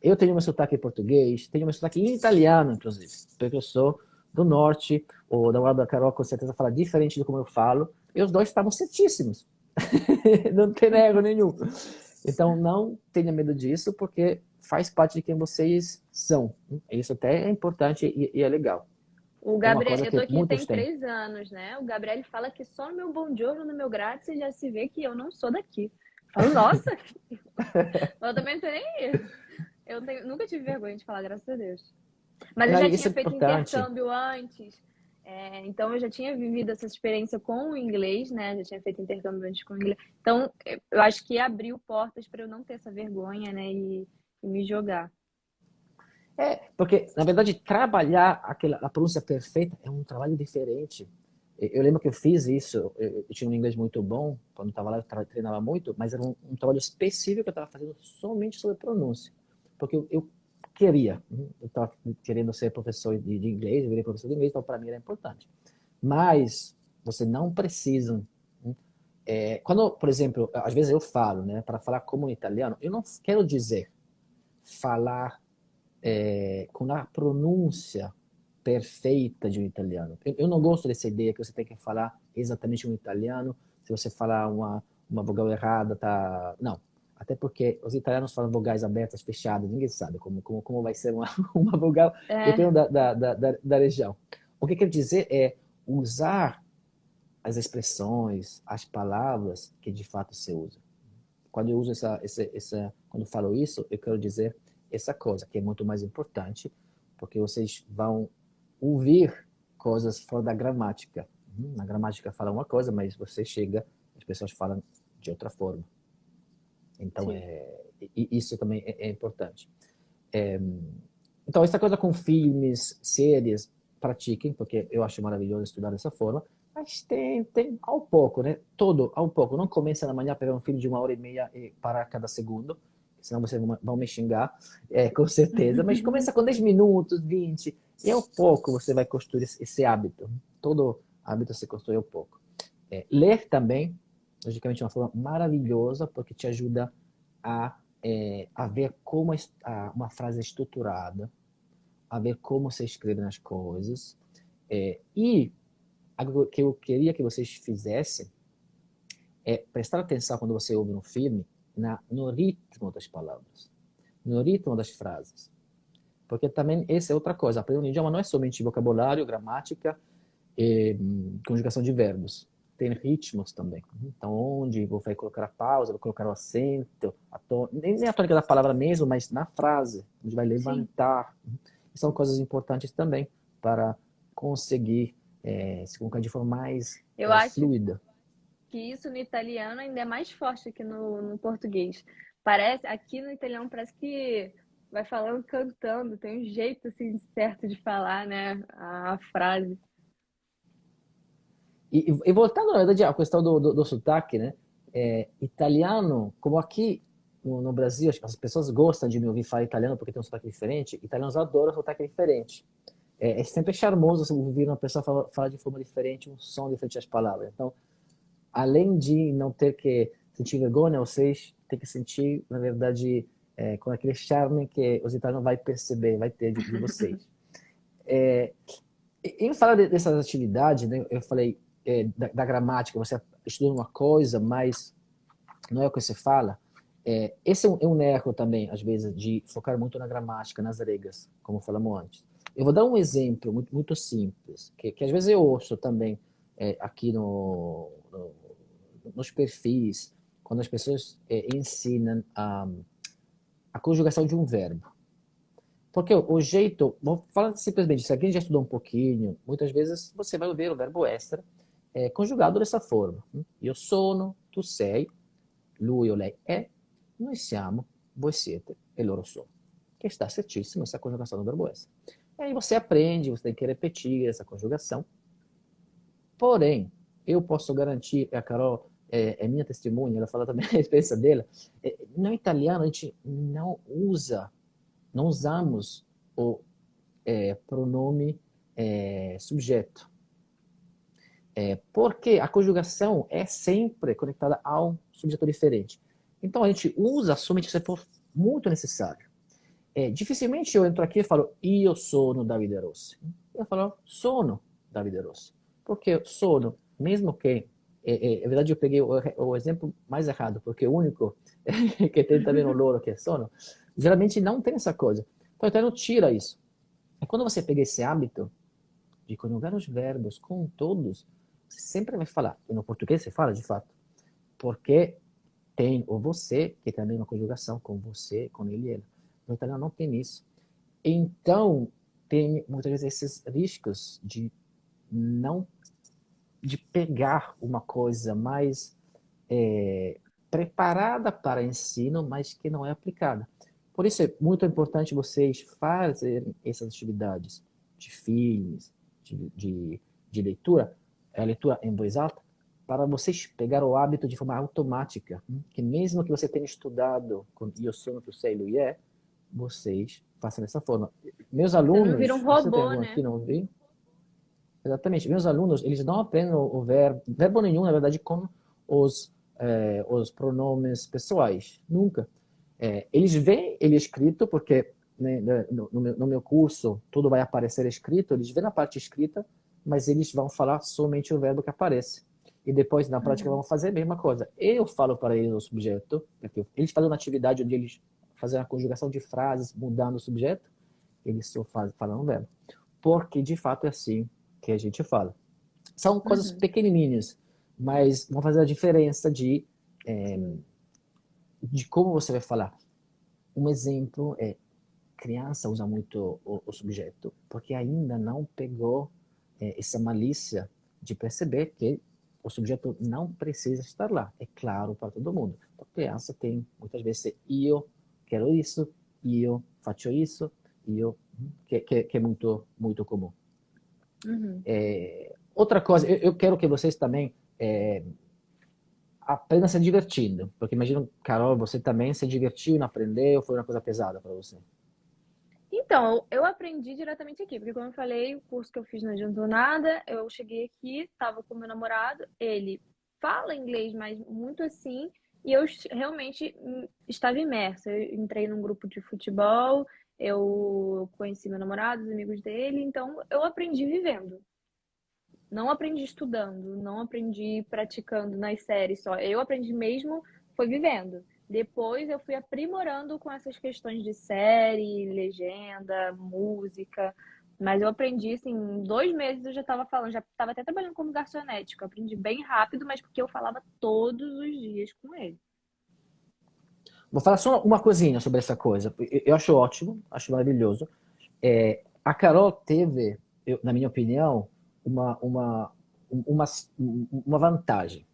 Eu tenho meu sotaque em português, tenho meu sotaque em italiano, inclusive, porque eu sou do norte, o da Laura da Carol com certeza fala diferente do como eu falo, e os dois estavam certíssimos. Não tem erro nenhum. Então, não tenha medo disso, porque faz parte de quem vocês são. Isso até é importante e é legal. O É uma Gabriel, coisa eu tô que aqui muitos tem têm. 3 anos, né? O Gabriel fala que só no meu bom giorno, no meu grátis, já se vê que eu não sou daqui. Eu falo, nossa, eu também não tenho nem. Nunca tive vergonha de falar, graças a Deus. Mas eu Não, já isso tinha é feito importante. intercâmbio antes, então eu já tinha vivido essa experiência com o inglês, né? Já tinha feito intercâmbio antes com o inglês. Então, eu acho que abriu portas para eu não ter essa vergonha, né? E me jogar. Porque, na verdade, trabalhar a pronúncia perfeita é um trabalho diferente. Eu lembro que eu fiz isso, eu tinha um inglês muito bom, quando estava lá eu treinava muito, mas era um trabalho específico que eu estava fazendo somente sobre pronúncia. Porque eu queria, eu estava querendo ser professor de inglês, eu virei professor de inglês, então para mim era importante. Mas você não precisa. Quando, por exemplo, às vezes eu falo, né, para falar como um italiano, eu não quero dizer falar com a pronúncia perfeita de um italiano. Eu não gosto dessa ideia que você tem que falar exatamente um italiano. Se você falar uma vogal errada, tá. Não. Até porque os italianos falam vogais abertas, fechadas, ninguém sabe como vai ser uma vogal, É, dependendo da região. O que quer dizer é usar as expressões, as palavras que de fato você usa. Quando eu uso quando eu falo isso, eu quero dizer essa coisa, que é muito mais importante, porque vocês vão ouvir coisas fora da gramática. Na gramática fala uma coisa, mas você chega, as pessoas falam de outra forma. Então, sim. isso também é importante. Então, essa coisa com filmes, séries, pratiquem, porque eu acho maravilhoso estudar dessa forma, mas tentem ao pouco, né? Todo ao pouco. Não comece na manhã a pegar um filme de 1 hora e meia e parar cada segundo, senão vocês vão me xingar, com certeza. Mas começa com 10 minutos, 20, e ao pouco você vai construir esse hábito. Todo hábito se constrói ao pouco. Ler também, logicamente, é uma forma maravilhosa, porque te ajuda a ver como uma frase é estruturada, a ver como você escreve as coisas. E algo que eu queria que vocês fizessem é prestar atenção quando você ouve um filme no ritmo das palavras, no ritmo das frases. Porque também essa é outra coisa. Aprender um idioma não é somente vocabulário, gramática e conjugação de verbos. Tem ritmos também. Então, onde você vai colocar a pausa, vai colocar o acento, nem a tônica da palavra mesmo, mas na frase, onde vai levantar. Sim. São coisas importantes também para conseguir se colocar de forma mais fluida. Que isso no italiano ainda é mais forte que no português. Aqui no italiano parece que vai falando cantando, tem um jeito assim certo de falar, né, a frase. E voltando, na verdade, à questão do sotaque, né? Italiano, como aqui no Brasil, as pessoas gostam de me ouvir falar italiano porque tem um sotaque diferente. Italianos adoram sotaque diferente. É sempre charmoso você ouvir uma pessoa falar de forma diferente, um som diferente das palavras. Então, além de não ter que sentir vergonha, vocês têm que sentir, na verdade, com aquele charme que os italianos vai perceber, vai ter de vocês. Em falar dessas atividades, né, eu falei da gramática, você estuda uma coisa, mas não é o que você fala. Esse é um erro também, às vezes, de focar muito na gramática, nas regras, como falamos antes. Eu vou dar um exemplo muito, muito simples, que às vezes eu ouço também aqui nos perfis, quando as pessoas ensinam a conjugação de um verbo. Porque o jeito, vou falar simplesmente, se alguém já estudou um pouquinho, muitas vezes você vai ver o verbo essere conjugado dessa forma. Io sono, tu sei, lui o lei è, noi siamo, voi siete e loro sono. Que está certíssimo essa conjugação do verbo essere. E aí você aprende, você tem que repetir essa conjugação. Porém, eu posso garantir, a Carol é minha testemunha, ela fala também a experiência dela, no italiano a gente não usamos o pronome subjeto. Porque a conjugação é sempre conectada a um subjeto diferente. Então a gente usa somente se for muito necessário. Dificilmente eu entro aqui e falo io sono Davide Rossi. Eu falo sono Davide Rossi. Porque sono, mesmo que na verdade eu peguei o exemplo mais errado, porque o único que tem também no loro que é sono, geralmente não tem essa coisa. Então o italiano tira isso. E quando você pega esse hábito de conjugar os verbos com todos, você sempre vai falar. E no português você fala de fato. Porque tem o você, que tem a mesma conjugação com você, com ele e ela. No italiano não tem isso. Então, tem muitas vezes esses riscos de pegar uma coisa mais preparada para ensino, mas que não é aplicada. Por isso é muito importante vocês fazerem essas atividades de filmes, de leitura, a leitura em voz alta, para vocês pegar o hábito de forma automática, que mesmo que você tenha estudado com io sono, tu sei, lui è, vocês façam dessa forma. Meus alunos, não vira um robô, você tem algum né? aqui, não vi? Exatamente. Meus alunos, eles não aprendem o verbo nenhum, na verdade, com os pronomes pessoais. Nunca. Eles veem ele escrito, porque né, no meu curso tudo vai aparecer escrito, eles veem a parte escrita, mas eles vão falar somente o verbo que aparece. E depois, na prática, vão fazer a mesma coisa. Eu falo para eles o subjeto, porque eles fazem uma atividade onde eles fazem a conjugação de frases, mudando o subjeto, eles só falam o verbo. Porque, de fato, é assim que a gente fala. São coisas pequenininhas, mas vão fazer a diferença de como você vai falar. Um exemplo é, criança usa muito o subjeto, porque ainda não pegou essa malícia de perceber que o subjeto não precisa estar lá. É claro para todo mundo. A criança tem, muitas vezes, io quero isso, io faccio isso, io, que é muito, muito comum. Outra coisa, eu quero que vocês também aprendam se divertindo, porque imagino, Carol, você também se divertiu e aprendeu, ou foi uma coisa pesada para você? Então, eu aprendi diretamente aqui, porque como eu falei, o curso que eu fiz não adiantou nada. Eu cheguei aqui, estava com meu namorado, ele fala inglês, mas muito assim, e eu realmente estava imersa. Eu entrei num grupo de futebol, eu conheci meu namorado, os amigos dele, então eu aprendi vivendo. Não aprendi estudando, não aprendi praticando nas séries só. Eu aprendi mesmo foi vivendo. Depois eu fui aprimorando com essas questões de série, legenda, música. Mas eu aprendi, assim, em 2 meses eu já estava falando, já estava até trabalhando como garçonete. Que Eu aprendi bem rápido, mas porque eu falava todos os dias com ele. Vou falar só uma coisinha sobre essa coisa. Eu acho ótimo, acho maravilhoso. A Carol teve, na minha opinião, uma, uma, uma, uma vantagem.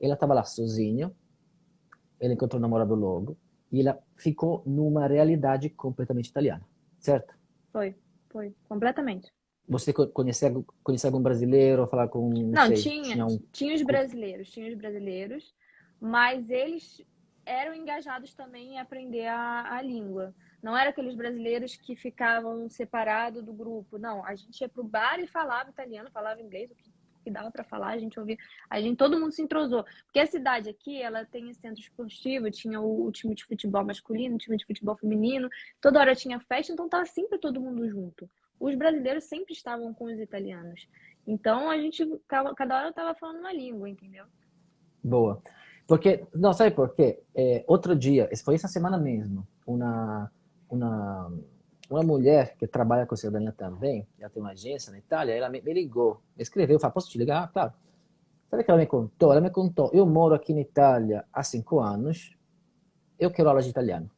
Ela estava lá sozinha, ela encontrou o namorado logo, e ela ficou numa realidade completamente italiana, certo? Foi, completamente. Você conhecia algum brasileiro, falar com, não Não, sei, tinha, tinha um... tinha os brasileiros, mas eles eram engajados também em aprender a língua. Não era aqueles brasileiros que ficavam separados do grupo. Não, a gente ia pro bar e falava italiano, falava inglês, o que dava para falar, a gente ouvia. Todo mundo se entrosou. Porque a cidade aqui, ela tem centro esportivo, tinha o time de futebol masculino, o time de futebol feminino, toda hora tinha festa, então tava sempre todo mundo junto. Os brasileiros sempre estavam com os italianos. Então a gente, cada hora eu tava falando uma língua, entendeu? Boa. Porque, não, sabe por quê? Outro dia, foi essa semana mesmo, uma, uma mulher que trabalha com cidadania também, ela tem uma agência na Itália, ela me ligou, me escreveu, falou, posso te ligar? Ah, claro. Sabe o que ela me contou? Ela me contou, eu moro aqui na Itália há 5 anos, eu quero aula de italiano.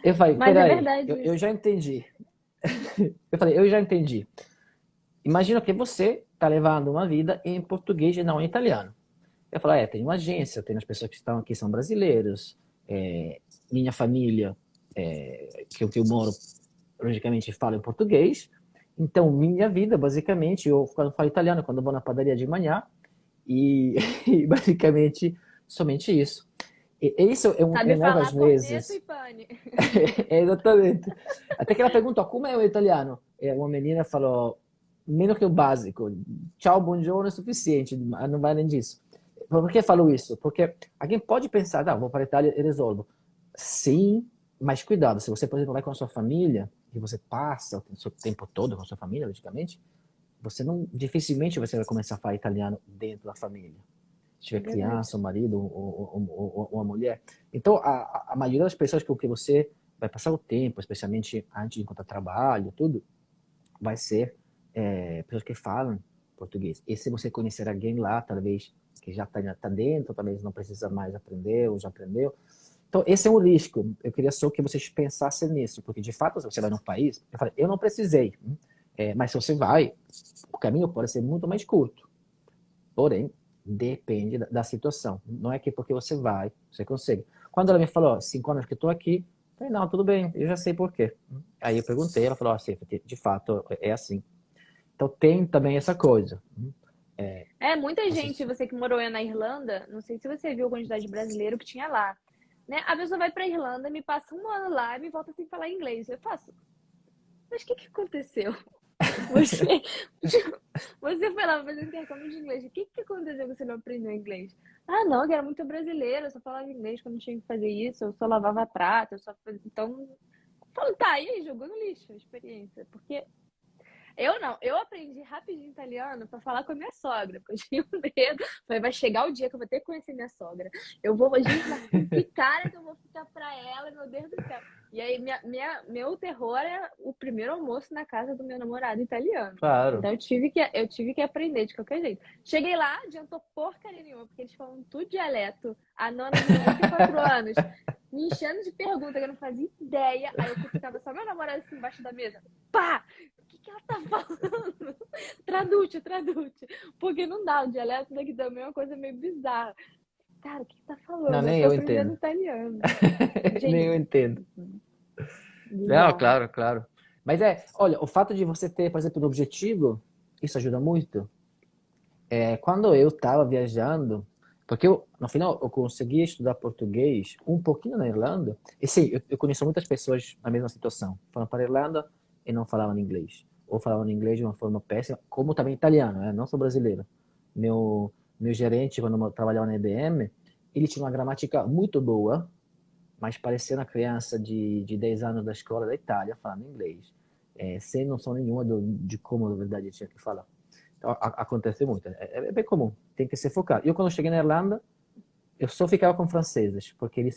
Eu falei, Mas é peraí, verdade eu isso. já entendi. Eu falei, eu já entendi. Imagina que você está levando uma vida em português e não em italiano. Eu falei, tem uma agência, tem as pessoas que estão aqui são brasileiros, minha família, que eu moro, logicamente, fala em português. Então, minha vida, basicamente, eu quando falo italiano, quando eu vou na padaria de manhã, e, e basicamente, somente isso. E isso é Sabe um erro às falar corneto e vezes. pane. Exatamente. Até que ela perguntou como é o italiano. E uma menina falou, menos que o básico. Ciao, buongiorno é suficiente, não vai além disso. Por que falo isso? Porque alguém pode pensar, vou para a Itália e resolvo. Sim, mas cuidado, se você, por exemplo, vai com a sua família, e você passa o seu tempo todo com a sua família, logicamente, você não, dificilmente você vai começar a falar italiano dentro da família. Se É tiver verdade. criança, um marido ou uma mulher. Então, a maioria das pessoas com que você vai passar o tempo, especialmente antes de encontrar trabalho, tudo, vai ser pessoas que falam português. E se você conhecer alguém lá, talvez que já está dentro, talvez não precisa mais aprender ou já aprendeu. Então, esse é um risco. Eu queria só que vocês pensassem nisso, porque de fato, se você vai num país, eu não precisei, mas se você vai, o caminho pode ser muito mais curto. Porém, depende da situação. Não é que porque você vai, você consegue. Quando ela me falou, 5 anos que estou aqui, eu falei, não, tudo bem, eu já sei por quê. Aí eu perguntei, ela falou, assim, de fato, é assim. Então tem também essa coisa. Muita gente, Vocês... você que morou na Irlanda, não sei se você viu a quantidade de brasileiro que tinha lá. Né? A pessoa vai pra Irlanda, me passa um ano lá e me volta sem falar inglês. Eu faço, mas o que aconteceu? Você, você foi lá fazer intercâmbio de inglês. O que aconteceu que você não aprendeu inglês? Ah, não, que era muito brasileiro, eu só falava inglês quando tinha que fazer isso, eu só lavava prato, eu só fazia... Então, eu falo, tá, e aí, jogou no lixo a experiência. Porque eu não, eu aprendi rapidinho italiano pra falar com a minha sogra, porque eu tinha medo. Falei, vai chegar o dia que eu vou ter que conhecer minha sogra. Eu vou, gente, mas com que cara que eu vou ficar pra ela, meu Deus do céu. E aí, meu terror é o primeiro almoço na casa do meu namorado italiano. Claro. Então eu tive que aprender de qualquer jeito. Cheguei lá, adiantou porcaria nenhuma, porque eles falam tudo dialeto. A Nana de 94 anos, me enchendo de pergunta que eu não fazia ideia. Aí eu cutucava só meu namorado assim embaixo da mesa. Pá! O que ela tá falando? Traduce. Porque não dá, o dialeto daqui também é uma coisa meio bizarra. Cara, o que tá Não, falando? Eu nem tô eu aprendendo entendo. italiano. Nem Gente, eu entendo. Não, bizarro. claro, claro. Mas olha, o fato de você ter, por exemplo, um objetivo, isso ajuda muito. Quando eu estava viajando, porque no final eu consegui estudar português um pouquinho na Irlanda, e sim, eu conheço muitas pessoas na mesma situação. Foram para a Irlanda e não falavam inglês. Ou falavam inglês de uma forma péssima, como também italiano, né? Não sou brasileiro. Meu gerente, quando eu trabalhava na IBM, ele tinha uma gramática muito boa, mas parecendo uma criança de 10 anos da escola da Itália falando inglês, sem noção nenhuma de como, na verdade, eu tinha que falar. Então, acontece muito. É bem comum. Tem que ser focado. Eu, quando cheguei na Irlanda, eu só ficava com franceses, porque eles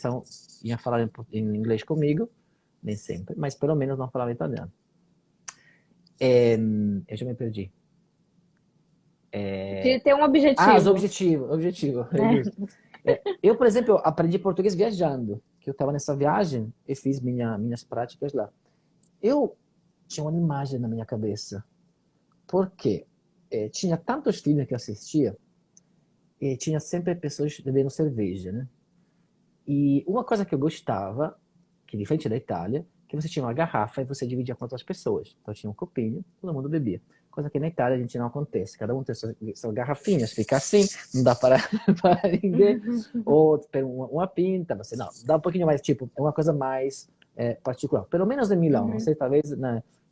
iam falar em inglês comigo, nem sempre, mas pelo menos não falavam italiano. Eu já me perdi. De ter um Os objetivo. objetivo, é justo. Eu, por exemplo, aprendi português viajando, que eu estava nessa viagem e fiz minhas práticas lá. Eu tinha uma imagem na minha cabeça, porque tinha tantos filmes que eu assistia, e tinha sempre pessoas bebendo cerveja, né? E uma coisa que eu gostava, que diferente da Itália, que você tinha uma garrafa e você dividia com outras pessoas. Então tinha um copinho, todo mundo bebia. Coisa que na Itália a gente não acontece. Cada um tem suas garrafinhas, fica assim, não dá para, para ninguém. Ou pega uma pinta, você não. Dá um pouquinho mais, tipo, é uma coisa mais particular. Pelo menos em Milão, não sei, talvez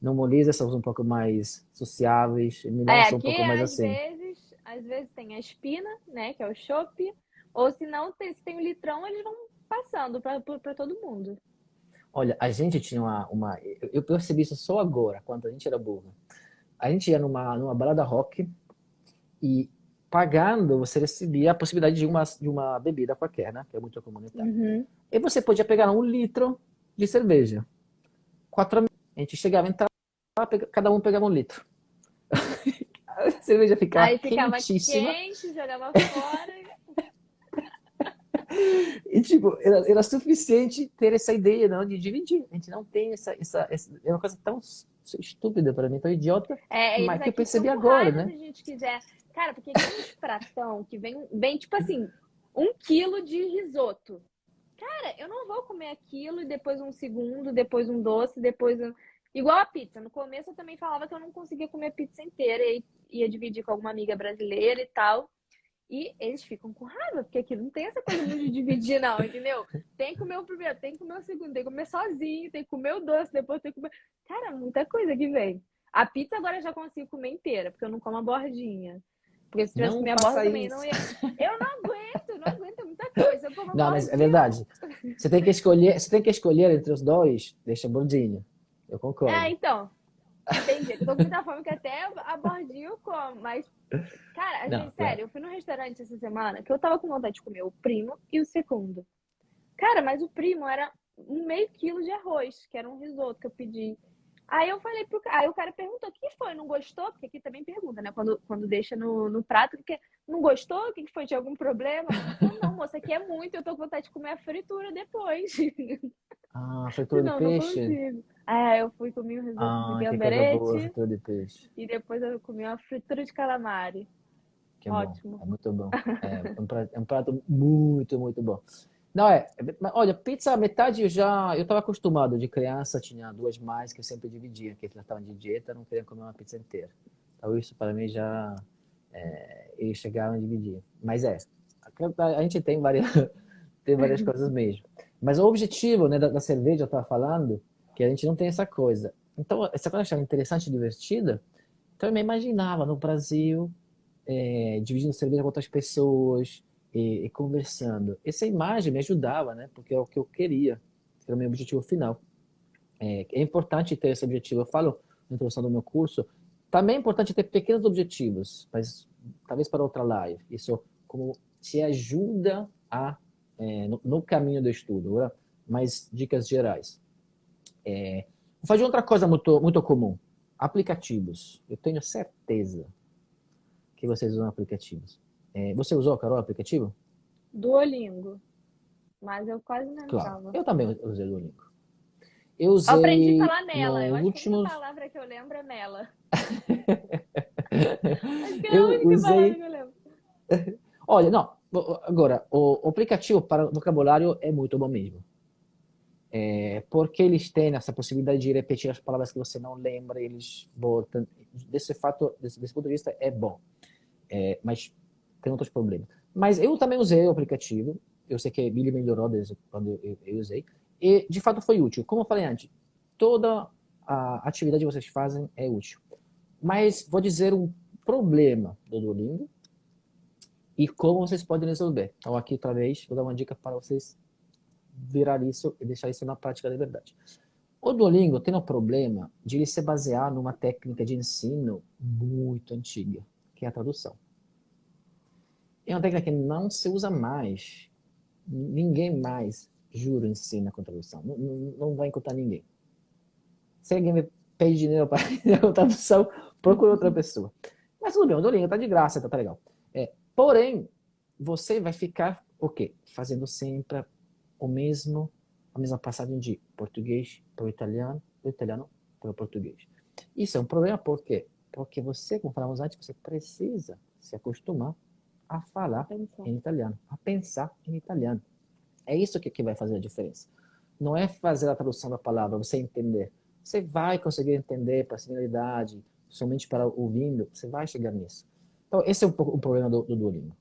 no Molise são um pouco mais sociáveis, em Milão são um Aqui pouco mais assim. às vezes tem a espina, né, que é o chopp, ou se não, se tem o litrão, eles vão passando para todo mundo. Olha, a gente tinha eu percebi isso só agora, quando a gente era burro. A gente ia numa balada rock e pagando você recebia a possibilidade de uma bebida qualquer, né? Que é muito comunitário. Uhum. E você podia pegar 1 litro de cerveja. 4 amigos. A gente chegava, entrava, cada um pegava 1 litro. A cerveja ficava Aí ficava quentíssima quente, jogava fora. e, tipo, era suficiente ter essa ideia, não, de dividir. A gente não tem é uma coisa tão estúpida para mim, tão idiota, Eles mas que eu aqui ficam percebi com agora, raiva né? se a gente quiser. Cara, porque aqui tem uns pratão que vem tipo assim, 1 quilo de risoto. Cara, eu não vou comer aquilo e depois um segundo, depois um doce, depois um. Igual a pizza. No começo eu também falava que eu não conseguia comer pizza inteira e ia dividir com alguma amiga brasileira e tal. E eles ficam com raiva, porque aqui não tem essa coisa muito de dividir, não, entendeu? Tem que comer o primeiro, tem que comer o segundo, tem que comer sozinho, tem que comer o doce, depois tem que comer. Cara, muita coisa que vem. A pizza agora eu já consigo comer inteira, porque eu não como a bordinha. Porque se tivesse que Não comer a borda faça também não isso. ia. Eu não aguento muita coisa. Eu como a Não, mas é bordinha, eu verdade. Você tem que escolher entre os dois, deixa bordinho. Eu concordo. então. Tem dia que eu tô com muita fome que até a bordinha eu como. Mas, cara, a Não, gente, claro. sério, eu fui num restaurante essa semana que eu tava com vontade de comer o primo e o segundo. Cara, mas o primo era um meio quilo de arroz, que era um risoto que eu pedi. Aí eu falei pro cara, aí o cara perguntou o que foi, não gostou? Porque aqui também pergunta, né? Quando deixa no prato, porque não gostou? O que foi? Tinha algum problema? Eu, não, moça, aqui é muito, eu tô com vontade de comer a fritura depois. Ah, fritura de Senão, não peixe? consigo. Aí eu fui comer um risoto de Ah, que coisa boa, gamberete fritura de peixe. e depois eu comi uma fritura de calamari. Que bom, Ótimo. é muito bom. É um prato muito, muito bom. Não, mas olha, pizza, a metade eu estava acostumado. De criança, tinha duas mais que eu sempre dividia, que eles estavam de dieta, não queriam comer uma pizza inteira. Então isso para mim já, eles chegaram a dividir. Mas a gente tem várias, tem várias coisas mesmo. Mas o objetivo, né, da cerveja, eu estava falando, que a gente não tem essa coisa. Então, essa coisa eu achava interessante e divertida. Então, eu me imaginava no Brasil, dividindo cerveja com outras pessoas e conversando. Essa imagem me ajudava, né? Porque é o que eu queria, era o meu objetivo final. É importante ter esse objetivo. Eu falo na introdução do meu curso, também é importante ter pequenos objetivos, mas talvez para outra live. Isso como te ajuda no caminho do estudo. Agora, mais dicas gerais. Vou fazer outra coisa muito, muito comum. Aplicativos. Eu tenho certeza que vocês usam aplicativos. Você usou, Carol, aplicativo? Duolingo. Mas eu quase não Claro. entrava. Eu também usei o Duolingo. Eu Eu aprendi a usei falar nela. no Eu acho que a única últimos. palavra que eu lembro é nela. Acho que é a Eu única palavra que usei. eu lembro. Olha, não. Agora, o aplicativo para vocabulário é muito bom mesmo. Porque eles têm essa possibilidade de repetir as palavras que você não lembra, eles botam. Desse ponto de vista, é bom. Mas tem outros problemas. Mas eu também usei o aplicativo. Eu sei que ele melhorou desde quando eu usei. E, de fato, foi útil. Como eu falei antes, toda a atividade que vocês fazem é útil. Mas vou dizer um problema do Duolingo e como vocês podem resolver. Então, aqui, outra vez, vou dar uma dica para vocês virar isso e deixar isso na prática de verdade. O Duolingo tem um problema de ele se basear numa técnica de ensino muito antiga, que é a tradução. É uma técnica que não se usa mais. Ninguém mais, juro, ensina com tradução. Não vai encontrar ninguém. Se alguém me pede dinheiro para a tradução, procura outra pessoa. Mas tudo bem, o Duolingo tá de graça, tá legal. Porém, você vai ficar o quê? Fazendo sempre a mesma passagem de português para o italiano, do italiano para o português. Isso é um problema por quê? Porque você, como falamos antes, você precisa se acostumar a falar em italiano, a pensar em italiano. É isso que vai fazer a diferença. Não é fazer a tradução da palavra, você entender. Você vai conseguir entender para a finalidade, somente para ouvindo, você vai chegar nisso. Então, esse é um pouco o problema do Duolingo.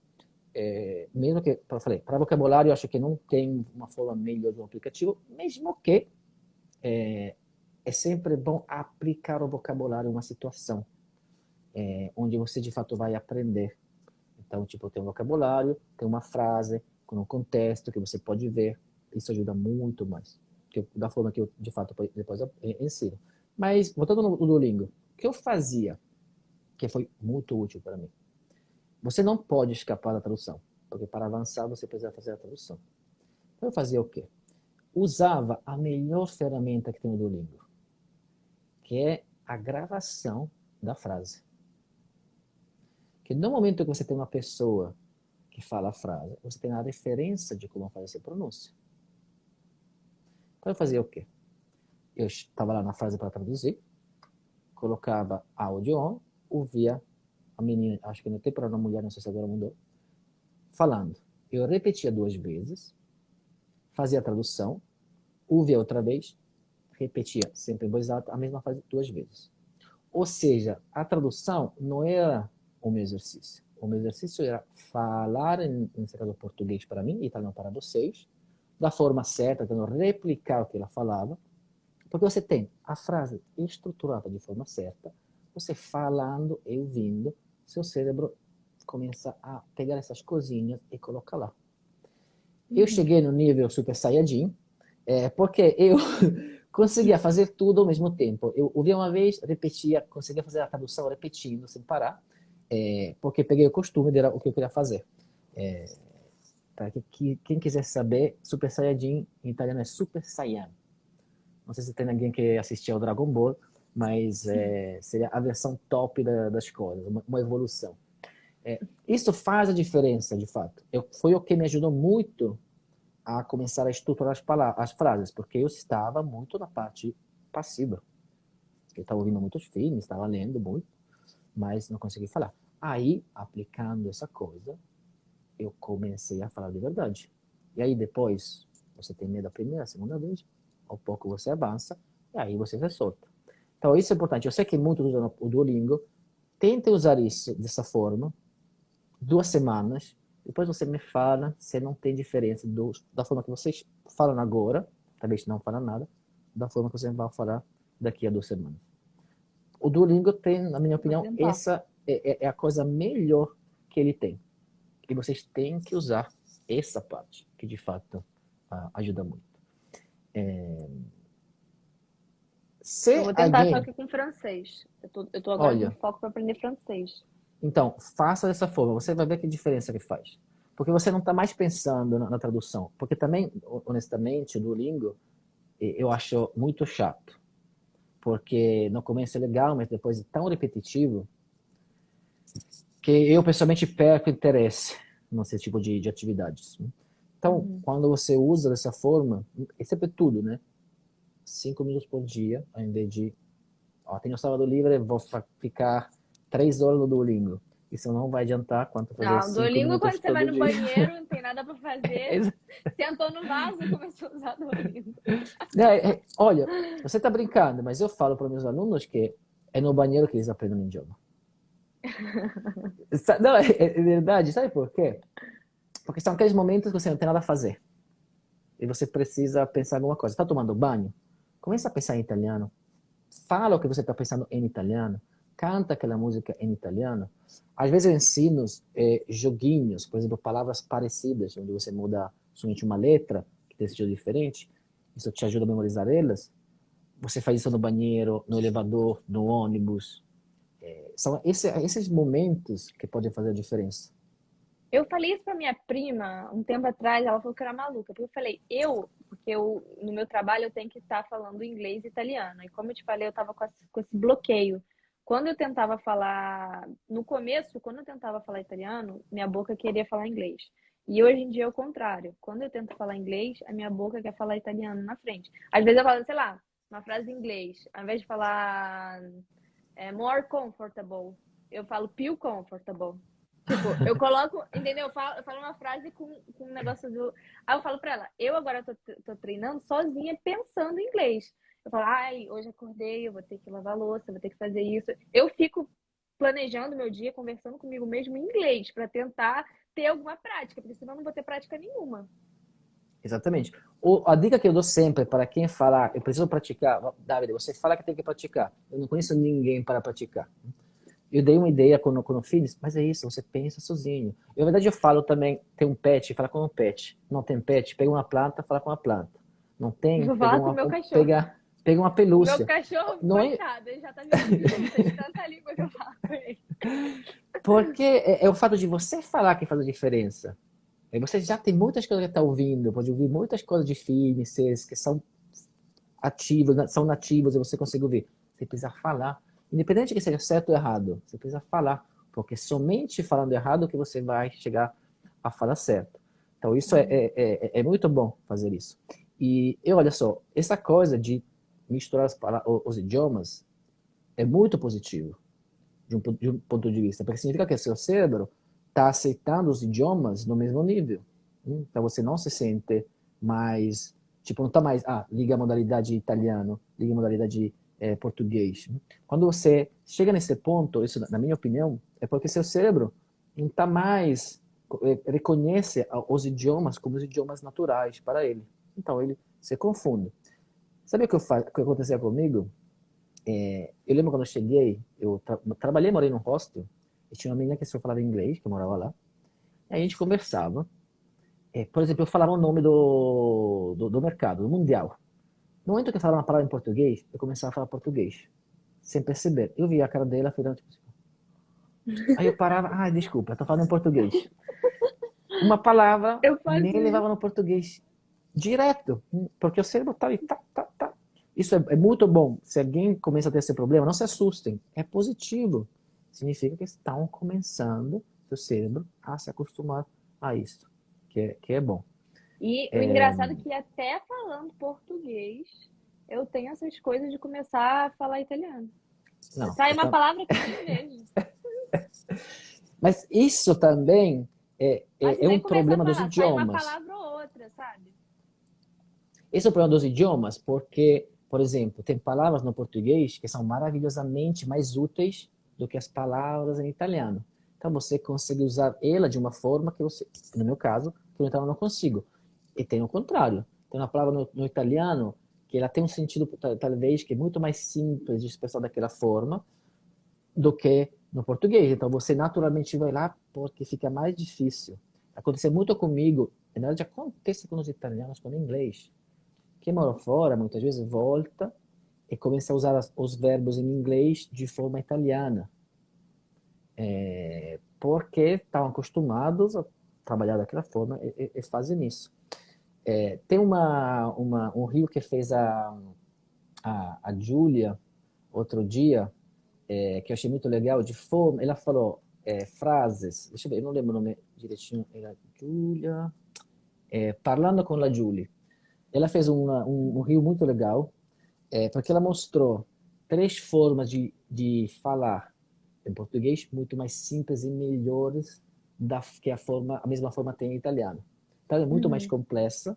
Mesmo que, como eu falei, para vocabulário, eu acho que não tem uma forma melhor de um aplicativo, mesmo que é sempre bom aplicar o vocabulário em uma situação onde você, de fato, vai aprender. Então, tipo, tem um vocabulário, tem uma frase, com um contexto que você pode ver. Isso ajuda muito mais. Da forma que eu, de fato, depois ensino. Mas, voltando no Duolingo, o que eu fazia, que foi muito útil para mim? Você não pode escapar da tradução, porque para avançar você precisa fazer a tradução. Então eu fazia o quê? Usava a melhor ferramenta que tem no Duolingo, que é a gravação da frase. Que no momento que você tem uma pessoa que fala a frase, você tem a referência de como fazer essa pronúncia. Então eu fazia o quê? Eu estava lá na frase para traduzir, colocava áudio on, ouvia a menina, acho que não tem para uma mulher, não sei se agora mudou, falando. Eu repetia 2 vezes, fazia a tradução, ouvia outra vez, repetia sempre em voz alta a mesma frase 2 vezes. Ou seja, a tradução não era o meu exercício. O meu exercício era falar, nesse caso, português para mim, italiano para vocês, da forma certa, tentando replicar o que ela falava, porque você tem a frase estruturada de forma certa, você falando e ouvindo, seu cérebro começa a pegar essas coisinhas e colocar lá. Eu cheguei no nível Super Saiyajin, porque eu conseguia fazer tudo ao mesmo tempo. Eu ouvia uma vez, repetia, conseguia fazer a tradução repetindo, sem parar, porque peguei o costume, era o que eu queria fazer. Para quem quiser saber, Super Saiyajin em italiano é Super Saiyan. Não sei se tem alguém que assistiu ao Dragon Ball, mas seria a versão top das coisas, uma evolução. Isso faz a diferença, de fato. Foi o que me ajudou muito a começar a estruturar as frases, porque eu estava muito na parte passiva. Eu estava ouvindo muitos filmes, estava lendo muito, mas não conseguia falar. Aí, aplicando essa coisa, eu comecei a falar de verdade. E aí depois, você tem medo da primeira, segunda vez, ao pouco você avança, e aí você se solta. Então isso é importante. Eu sei que muitos usam o Duolingo. Tente usar isso dessa forma, 2 semanas, depois você me fala se não tem diferença da forma que vocês falam agora, talvez não falam nada, da forma que vocês vão falar daqui a 2 semanas. O Duolingo tem, na minha opinião, essa é a coisa melhor que ele tem. E vocês têm que usar essa parte, que de fato ajuda muito. Eu vou tentar só que com francês. Eu tô agora com foco para aprender francês. Então, faça dessa forma, você vai ver que diferença que faz. Porque você não está mais pensando na tradução. Porque também, honestamente, o Duolingo, eu acho muito chato. Porque no começo é legal, mas depois é tão repetitivo que eu pessoalmente perco interesse nesse tipo de atividades. Então, quando você usa dessa forma, é sempre tudo, né? 5 minutos por dia, ao invés de tenho o sábado livre, vou ficar 3 horas no Duolingo. Isso não vai adiantar quanto fazer 5 Duolingo, minutos quando você todo vai no dia. banheiro, não tem nada para fazer, sentou no vaso e começou a usar Duolingo. Olha, você está brincando, mas eu falo para meus alunos que é no banheiro que eles aprendem o idioma. Não, é verdade, sabe por quê? Porque são aqueles momentos que você não tem nada a fazer. E você precisa pensar em alguma coisa. Está tomando banho? Começa a pensar em italiano. Fala o que você está pensando em italiano. Canta aquela música em italiano. Às vezes eu ensino joguinhos, por exemplo, palavras parecidas, onde você muda somente uma letra, que tem esse jeito diferente, isso te ajuda a memorizar elas. Você faz isso no banheiro, no elevador, no ônibus. São esses momentos que podem fazer a diferença. Eu falei isso pra minha prima um tempo atrás, ela falou que eu era maluca. Porque eu falei, porque no meu trabalho eu tenho que estar falando inglês e italiano. E como eu te falei, eu tava com esse bloqueio. Quando eu tentava falar, no começo, quando eu tentava falar italiano, minha boca queria falar inglês. E hoje em dia é o contrário. Quando eu tento falar inglês, a minha boca quer falar italiano na frente. Às vezes eu falo, sei lá, uma frase em inglês. Ao invés de falar more comfortable, eu falo feel comfortable. Tipo, eu coloco, entendeu? Eu falo uma frase com um negócio do. Aí eu falo pra ela, eu agora tô treinando sozinha, pensando em inglês. Eu falo, ai, hoje acordei, eu vou ter que lavar a louça, vou ter que fazer isso. Eu fico planejando meu dia, conversando comigo mesmo em inglês, pra tentar ter alguma prática, porque senão eu não vou ter prática nenhuma. Exatamente. A dica que eu dou sempre para quem fala, eu preciso praticar, David, você fala que tem que praticar. Eu não conheço ninguém para praticar. Eu dei uma ideia quando fiz, mas é isso, você pensa sozinho. Eu, na verdade, eu falo também, tem um pet, fala com um pet. Não tem pet, pega uma planta, fala com uma planta. Não tem, Vou falar com o meu cachorro. pega uma O meu pelúcia. cachorro, Não é, coitado, ele já tá virando biruta de tanta língua que eu falo com ele. porque é o fato de você falar que faz a diferença. Aí você já tem muitas coisas que está ouvindo, pode ouvir muitas coisas de filmes, que são ativos, são nativos e você consegue ouvir. Você precisa falar. Independente que seja certo ou errado, você precisa falar. Porque somente falando errado que você vai chegar a falar certo. Então isso é muito bom fazer isso. E olha só, essa coisa de misturar os idiomas é muito positivo de um ponto de vista, porque significa que seu cérebro está aceitando os idiomas no mesmo nível. Então você não se sente mais, tipo, não está mais, liga a modalidade italiano, liga a modalidade português. Quando você chega nesse ponto, isso na minha opinião, é porque seu cérebro não está mais, reconhece os idiomas como os idiomas naturais para ele. Então ele se confunde. Sabe o que acontecia comigo? Eu lembro quando eu cheguei, eu trabalhei, morei num hostel, e tinha uma menina que só falava inglês, que morava lá, e a gente conversava. Por exemplo, eu falava o nome do mercado, do mundial. No momento que eu falava uma palavra em português, eu começava a falar português, sem perceber. Eu via a cara dela, virando, tipo, aí eu parava, desculpa, eu tô falando em português. Uma palavra, Eu nem faço levava isso. no português direto, porque o cérebro tá ali, tá, tá, tá. Isso é muito bom. Se alguém começa a ter esse problema, não se assustem. É positivo. Significa que estão começando seu cérebro a se acostumar a isso, que é bom. E o engraçado é que até falando português, eu tenho essas coisas de começar a falar italiano. Não, Sai uma palavra que eu nem vejo. mas isso também Às vezes é um nem começa a problema dos falar, sai uma idiomas. palavra ou outra, sabe? Esse é o problema dos idiomas, porque, por exemplo, tem palavras no português que são maravilhosamente mais úteis do que as palavras em italiano. Então você consegue usar ela de uma forma que você, no meu caso, que no italiano não consigo. E tem o contrário. Tem uma palavra no italiano que ela tem um sentido, talvez, que é muito mais simples de expressar daquela forma do que no português. Então você naturalmente vai lá porque fica mais difícil. Aconteceu muito comigo, na verdade acontece com os italianos, com o inglês. Quem mora fora, muitas vezes, volta e começa a usar os verbos em inglês de forma italiana. Porque estavam acostumados a trabalhar daquela forma e fazem isso. Tem um rio que fez a Júlia outro dia, que eu achei muito legal, de forma. Ela falou frases, deixa eu ver, eu não lembro o nome direitinho, era Júlia. Parlando com a Julie. Ela fez um rio muito legal, porque ela mostrou três formas de falar em português muito mais simples e melhores que a mesma forma tem em italiano. Então é muito mais complexa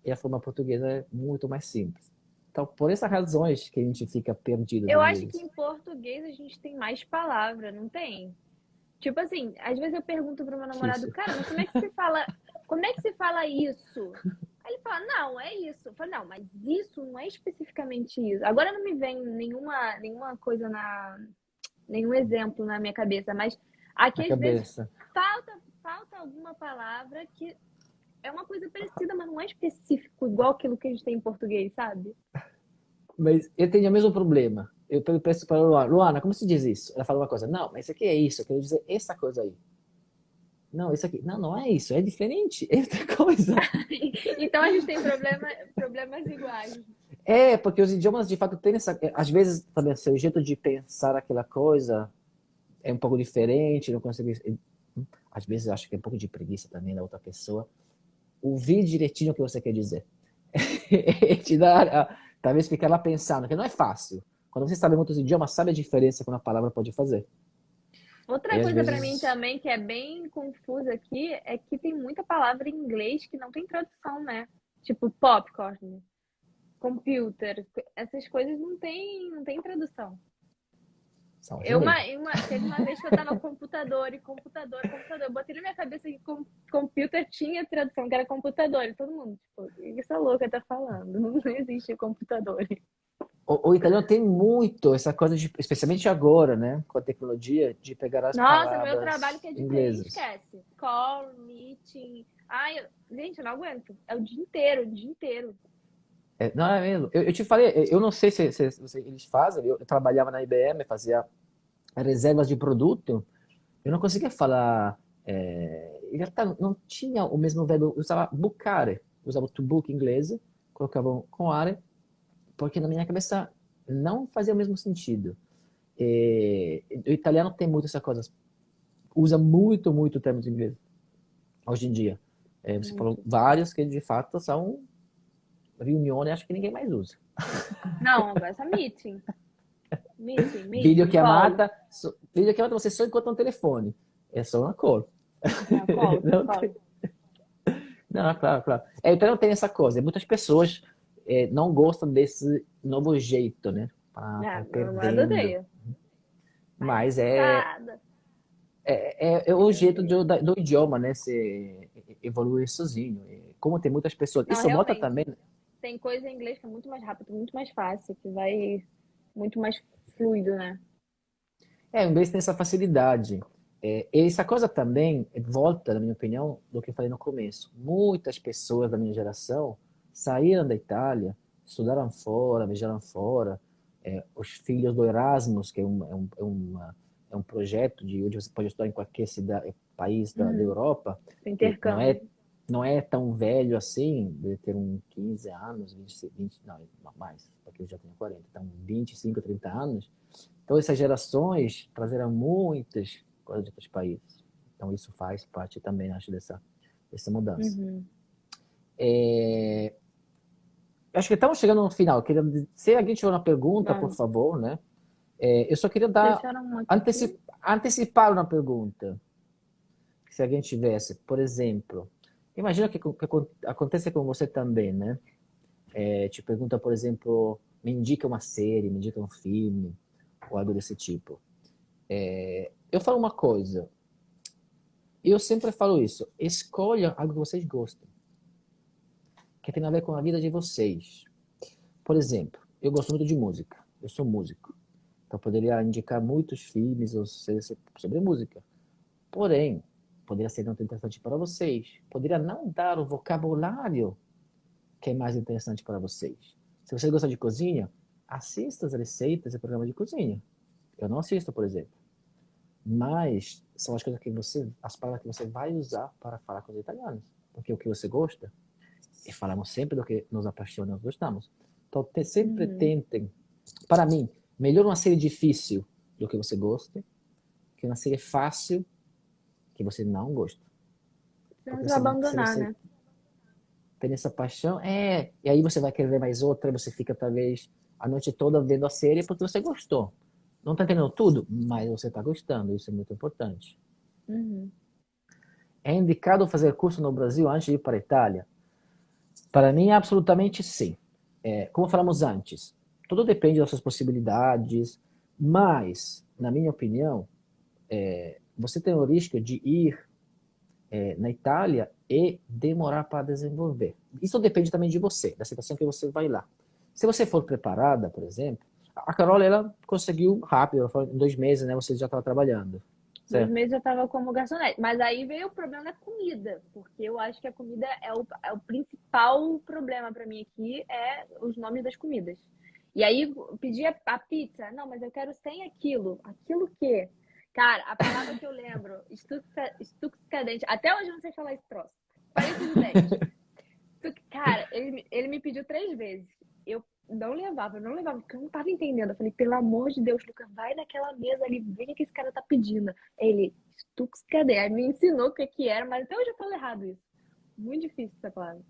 e a forma portuguesa é muito mais simples. Então, por essas razões que a gente fica perdido Eu às acho que vezes. em português a gente tem mais palavra, não tem? Tipo assim, às vezes eu pergunto pro meu namorado, Difícil. cara, mas como é que se fala isso? Aí ele fala, não, é isso. Eu falo, não, mas isso não é especificamente isso. Agora não me vem nenhuma coisa nenhum exemplo na minha cabeça, mas aqui Na às vezes cabeça. falta alguma palavra que é uma coisa parecida, mas não é específico igual aquilo que a gente tem em português, sabe? Mas eu tenho o mesmo problema. Eu peço para a Luana, Luana, como se diz isso? Ela fala uma coisa, não, mas isso aqui é isso, eu quero dizer essa coisa aí. Não, isso aqui, não, não é isso, é diferente, é outra coisa. Então a gente tem problemas iguais. É, porque os idiomas de fato têm essa. Às vezes, também, assim, o jeito de pensar aquela coisa é um pouco diferente, não consigo. Às vezes eu acho que é um pouco de preguiça também da outra pessoa. Ouvir direitinho o que você quer dizer. Te dá, talvez ficar lá pensando, que não é fácil. Quando você sabe muitos idiomas, sabe a diferença que uma palavra pode fazer. Outra E às coisa para mim vezes. também que é bem confusa aqui é que tem muita palavra em inglês que não tem tradução, né? Tipo popcorn, computer, essas coisas não tem tradução. São ruins. Teve uma vez que eu tava no computador e computador. Eu botei na minha cabeça que computer tinha tradução, que era computador. E todo mundo, tipo, o que essa louca tá falando? Não existe computador. O italiano tem muito essa coisa, de, especialmente agora, né? Com a tecnologia, de pegar as Nossa, no meu trabalho palavras que é de TI, inglesas. esquece. Call, meeting. Ai, gente, eu não aguento. É o dia inteiro, o dia inteiro. É, não é mesmo. Eu te falei, eu não sei se eles fazem. Eu trabalhava na IBM, fazia reservas de produto. Eu não conseguia falar. Não tinha o mesmo verbo. Eu usava bucare. Usava to book em inglês, colocava com are, porque na minha cabeça não fazia o mesmo sentido. O italiano tem muito essa coisa. Usa muito, muito termos em inglês hoje em dia. Você falou Muito. vários que de fato são reuniões, acho que ninguém mais usa. Não, agora essa meeting. Meeting, call. Videochamada, videochamada você só encontra no telefone. É só uma call. Não, call, Não call. tem... Não, claro, claro. Então não tem essa coisa. Muitas pessoas não gostam desse novo jeito, né? Ah, Tá meu namorado perdendo. odeia. Mas é, Palhaçada. é o Ai, jeito odeio. do idioma, né? Se evoluir sozinho. E como tem muitas pessoas. Não, Isso mostra realmente. também. Tem coisa em inglês que é muito mais rápido, muito mais fácil, que vai muito mais fluido, né? O inglês tem essa facilidade. E essa coisa também volta, na minha opinião, do que eu falei no começo. Muitas pessoas da minha geração saíram da Itália, estudaram fora, viajaram fora. Os filhos do Erasmus, que é um projeto de onde você pode estudar em qualquer país da Uhum. Europa, que Intercâmbio. não é tão velho assim, de ter 15 anos, 20 não, mais, porque eu já tenho 40, então 25, 30 anos. Então, essas gerações trazeram muitas coisas de outros países. Então, isso faz parte também, acho, dessa mudança. Uhum. Acho que estamos chegando no final. Se alguém tiver uma pergunta, por Vamos. favor, né? Eu só queria Deixaram uma aqui. antecipar uma pergunta. Se alguém tivesse, por exemplo, imagina que aconteça com você também, né? Te pergunta, por exemplo, me indica uma série, me indica um filme, ou algo desse tipo. Eu falo uma coisa, eu sempre falo isso, escolha algo que vocês gostem, que tem a ver com a vida de vocês. Por exemplo, eu gosto muito de música, eu sou músico, então eu poderia indicar muitos filmes ou séries sobre música. Porém, poderia ser muito interessante para vocês, poderia não dar o vocabulário que é mais interessante para vocês. Se você gosta de cozinha, assista as receitas e programas de cozinha. Eu não assisto, por exemplo. Mas são as coisas as palavras que você vai usar para falar com os italianos. Porque o que você gosta, e falamos sempre do que nos apaixona, nós gostamos. Então, sempre Uhum. tentem. Para mim, melhor uma série difícil do que você gosta, que uma série fácil que você não gosta. Senão Porque você vai se abandonar, você né? tem essa paixão, e aí você vai querer ver mais outra, você fica talvez a noite toda vendo a série porque você gostou. Não está entendendo tudo, mas você está gostando, isso é muito importante. Uhum. É indicado fazer curso no Brasil antes de ir para a Itália? Para mim, absolutamente sim. Como falamos antes, tudo depende das suas possibilidades, mas, na minha opinião, você tem o risco de ir na Itália e demorar para desenvolver. Isso depende também de você, da situação que você vai lá. Se você for preparada, por exemplo, a Carol, ela conseguiu rápido, ela falou, em 2 meses, né, você já estava trabalhando. 2 Certo. meses eu tava como garçonete. Mas aí veio o problema da comida, porque eu acho que a comida é o principal problema pra mim aqui, é os nomes das comidas. E aí eu pedi a pizza. Não, mas eu quero sem aquilo. Aquilo o quê? Cara, a palavra que eu lembro, estuxcadente. Até hoje eu não sei falar esse troço. Palito de dente. Cara, ele me pediu 3 vezes. Eu não levava, porque eu não tava entendendo. Eu falei, pelo amor de Deus, Lucas, vai naquela mesa ali, vê o que esse cara tá pedindo. Ele, Stux, cadê? Aí me ensinou o que que era, mas até hoje eu falo errado isso. Muito difícil essa palavra.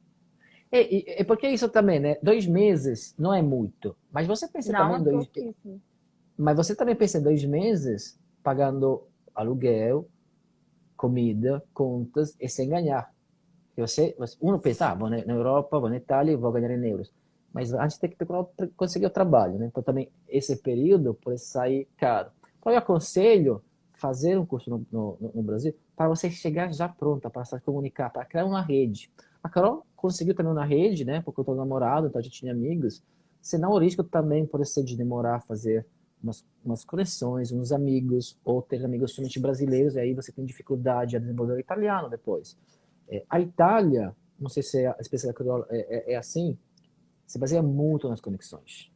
E porque isso também, né? 2 meses não é muito. Não, é pouquíssimo. Mas você também pensa em 2 meses pagando aluguel, comida, contas e sem ganhar. E uno pensa, vou na Europa, vou na Itália e vou ganhar em euros. Mas antes tem que conseguir o trabalho, né? Então também esse período pode sair caro. Então eu aconselho fazer um curso no Brasil para você chegar já pronta, para se comunicar, para criar uma rede. A Carol conseguiu também uma rede, né? Porque eu estou namorado, então a gente tinha amigos. Senão o risco também pode ser de demorar a fazer umas conexões, uns amigos, ou ter amigos somente brasileiros, e aí você tem dificuldade a desenvolver o italiano depois. A Itália, não sei se a especialidade creola é assim, se baseia muito nas conexões.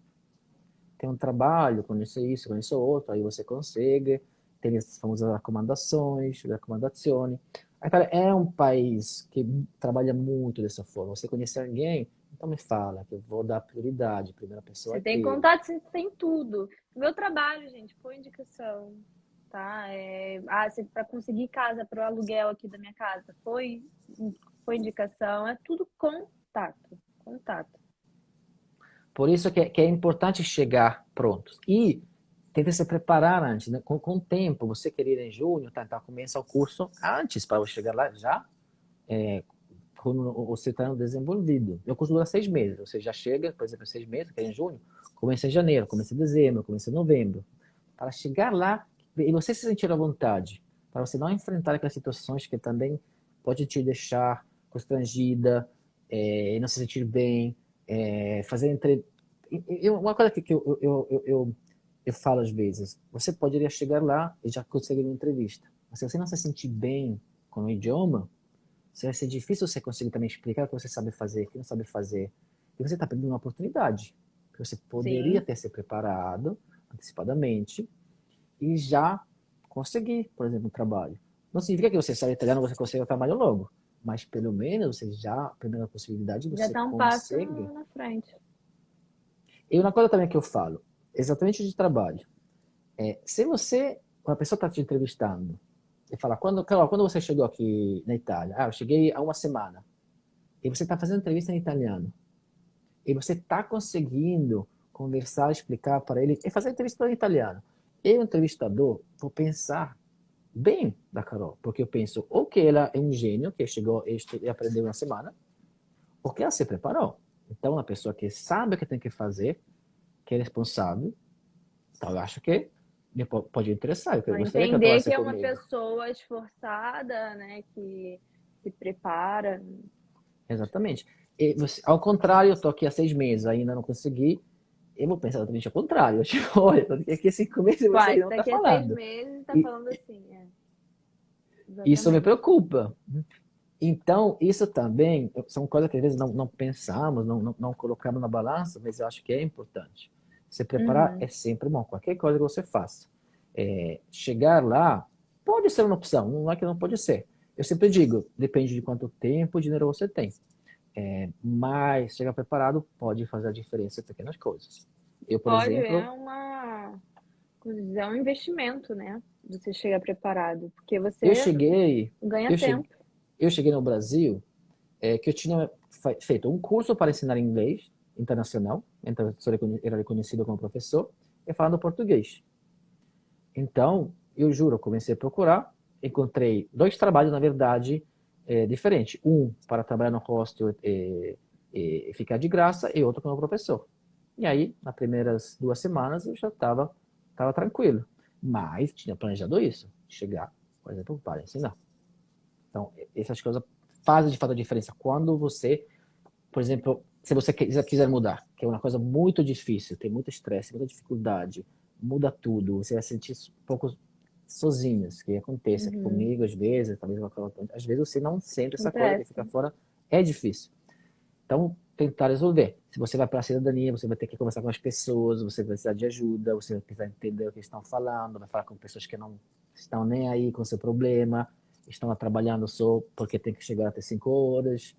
Tem um trabalho, conhecer isso, conhecer outro, aí você consegue, tem as famosas recomendações, recomendazioni. A Itália é um país que trabalha muito dessa forma. Você conhecer alguém, então me fala, que eu vou dar prioridade, primeira pessoa Você é tem ele. contato, você tem tudo. Meu trabalho, gente, foi indicação, tá? Para conseguir casa para o aluguel aqui da minha casa, foi indicação, é tudo contato, contato. Por isso que é importante chegar prontos. E tenta se preparar antes, né? Com o tempo, você querer ir em junho, tá? Então começa o curso antes para você chegar lá já quando você está desenvolvido. O curso dura 6 meses. Você já chega, por exemplo, 6 meses, que é em junho, começa em janeiro, começa em dezembro, começa em novembro. Para chegar lá e você se sentir à vontade, para você não enfrentar aquelas situações que também pode te deixar constrangida, não se sentir bem, fazer entre... Uma coisa que eu falo às vezes, você poderia chegar lá e já conseguir uma entrevista. Mas se você não se sentir bem com o idioma, vai ser difícil você conseguir também explicar o que você sabe fazer, o que não sabe fazer. E você está perdendo uma oportunidade. Que você poderia Sim. ter se preparado antecipadamente e já conseguir, por exemplo, um trabalho. Não significa que você sabe italiano, você consegue o trabalho logo. Mas pelo menos você já, a primeira possibilidade, Já você tá um passo consegue. na frente. E uma coisa também que eu falo, exatamente de trabalho. Se você, uma pessoa está te entrevistando e fala, quando você chegou aqui na Itália? Ah, eu cheguei há uma semana. E você está fazendo entrevista em italiano. E você está conseguindo conversar, explicar para ele, e fazer entrevista em italiano. Eu, entrevistador, vou pensar bem da Carol, porque eu penso, ou que ela é um gênio, que chegou e aprendeu uma semana, ou que ela se preparou. Então, uma pessoa que sabe o que tem que fazer, que é responsável, então eu acho que me pode interessar. Eu Vai gostaria que ela entender trabalhasse que é uma comigo. pessoa esforçada, né? Que se prepara. Exatamente. E você, ao contrário, eu estou aqui há 6 meses, ainda não consegui. Eu vou pensar exatamente ao contrário. Tipo, olha, estou aqui há 5 meses e você Uai, ainda não está daqui a 6 falando. meses tá E falando assim. isso me Exatamente. preocupa. Então, isso também são coisas que às vezes não pensamos, não colocamos na balança, mas eu acho que é importante. Se preparar Uhum. é sempre bom, qualquer coisa que você faça. Chegar lá pode ser uma opção, não é que não pode ser. Eu sempre digo, depende de quanto tempo e dinheiro você tem. Mas chegar preparado pode fazer a diferença em pequenas coisas. Eu, por Pode, exemplo, é um investimento, né? Você chegar preparado, porque eu você cheguei, ganha eu tempo. cheguei, eu cheguei no Brasil que eu tinha feito um curso para ensinar inglês internacional, então eu era reconhecido como professor, e falando português. Então, eu juro, eu comecei a procurar, encontrei 2 trabalhos, na verdade, diferentes. Um para trabalhar no hostel e ficar de graça, e outro como professor. E aí, nas primeiras 2 semanas, eu já estava tranquilo. Mas tinha planejado isso, chegar, por exemplo, para ensinar. Então, essas coisas fazem de fato a diferença. Quando você, por exemplo, se você quiser mudar, que é uma coisa muito difícil, tem muito estresse, muita dificuldade, muda tudo, você vai sentir um pouco sozinhos, que acontece aqui Uhum. comigo às vezes, talvez às vezes você não sente essa coisa, que Acontece. fica fora é difícil. Então, tentar resolver. Se você vai para a cidadania, você vai ter que conversar com as pessoas, você vai precisar de ajuda, você vai precisar entender o que estão falando, vai falar com pessoas que não estão nem aí com o seu problema, estão lá trabalhando só porque tem que chegar até 5 horas.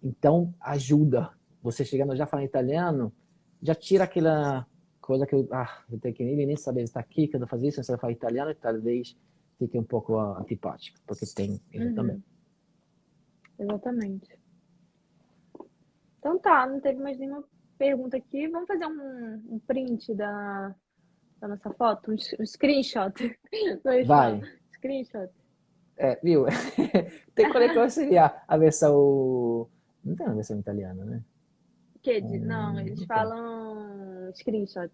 Então, ajuda. Você chegando já falando italiano, já tira aquela coisa que eu tenho que nem saber estar aqui, quando eu fazer isso, você vai falar italiano e talvez fique um pouco antipático, porque tem isso também. Uhum. Exatamente. Então tá, não teve mais nenhuma pergunta aqui. Vamos fazer um print da nossa foto? Um screenshot. Não é isso, fala? Vai. Screenshot. Viu? Tem qual seria a versão. Não tem uma versão italiana, né? Não, eles Não tem. falam screenshot.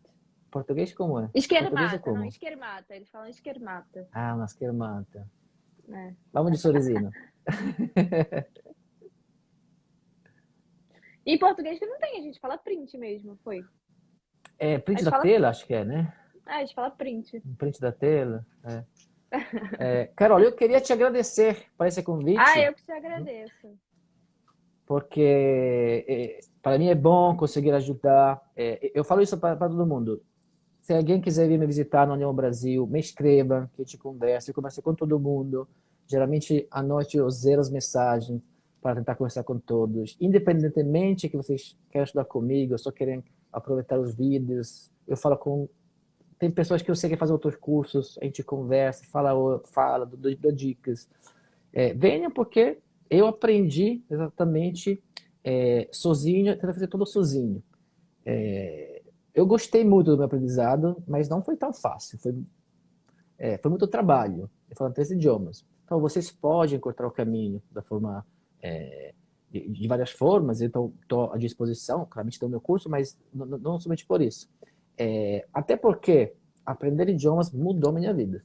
Português como é? Português é Esquermata, não, como? esquermata. Eles falam esquermata. Ah, uma schermata. É. Vamos de sorrisino. Em português que não tem, a gente fala print mesmo, foi. É, A print gente da fala, tela, acho que é, né? a gente fala print. Um print da tela. Carol, eu queria te agradecer por esse convite, Eu que te agradeço. porque para mim é bom conseguir ajudar. Eu falo isso para todo mundo. Se alguém quiser vir me visitar no União Brasil, me escreva, que a gente converse. Eu converso com todo mundo. Geralmente, à noite, eu zero as mensagens para tentar conversar com todos. Independentemente que vocês querem estudar comigo, só querem aproveitar os vídeos, eu falo com... Tem pessoas que eu sei que fazem outros cursos, a gente conversa, dou dicas. Venha porque eu aprendi exatamente sozinho, tentando fazer tudo sozinho. Eu gostei muito do meu aprendizado, mas não foi tão fácil. Foi muito trabalho. Eu falo 3 idiomas. Então, vocês podem encontrar o caminho da forma, de várias formas. Então, estou à disposição, claramente, do meu curso, mas não somente por isso. Até porque aprender idiomas mudou minha vida,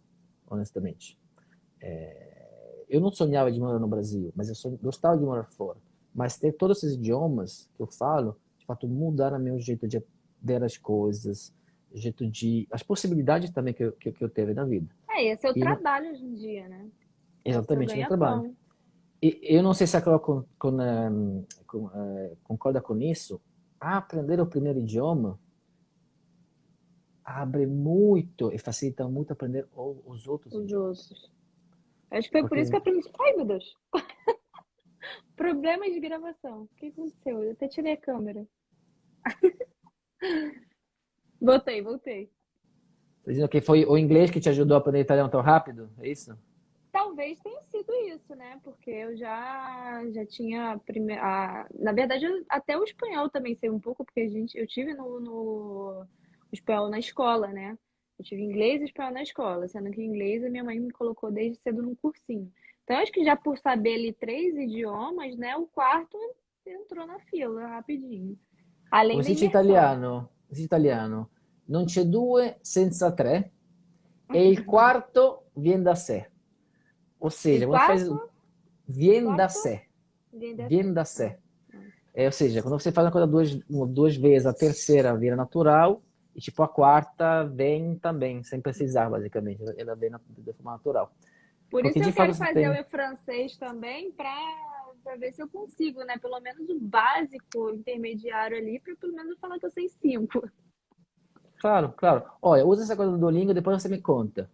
honestamente. Eu não sonhava de morar no Brasil, mas eu gostava de morar fora. Mas ter todos esses idiomas que eu falo, de fato, mudaram meu jeito de ver as coisas, jeito de... as possibilidades também que eu teve na vida. Esse é o E não, trabalho hoje em dia, né? É o seu exatamente, meu trabalho. ganha-pão. E eu não sei se a Carol concorda com isso. Aprender o primeiro idioma abre muito e facilita muito aprender os outros Os idiomas. outros. Acho que foi por Porque isso que eu aprendi. Ai, meu Deus. Problemas de gravação. O que aconteceu? Eu até tirei a câmera. Voltei. você dizendo que foi o inglês que te ajudou a aprender italiano tão rápido? É isso? Talvez tenha sido isso, né? Porque eu já tinha na verdade, até o espanhol também sei um pouco, porque eu tive no espanhol na escola, né? Eu tive inglês e espanhol na escola, sendo que inglês a minha mãe me colocou desde cedo num cursinho. Então, acho que já por saber ali 3 idiomas, né? O quarto entrou na fila rapidinho. Come Além da si dice imersão. italiano, si dice italiano, non c'è due senza tre e il quarto viene da sé. Ou E seja, quando faz quarto, viene da quarto, sé, ninguém viene desce. da sé. Ou seja, quando você faz uma coisa duas vezes, a terceira vira natural e tipo a quarta vem também, sem precisar, basicamente. Ela vem de forma natural. Por Porque isso de eu fato quero você fazer tem. o francês também para ver se eu consigo, né? Pelo menos o básico, intermediário ali, para pelo menos eu falar que eu sei 5. Claro, claro. Olha, usa essa coisa do Duolingo e depois você me conta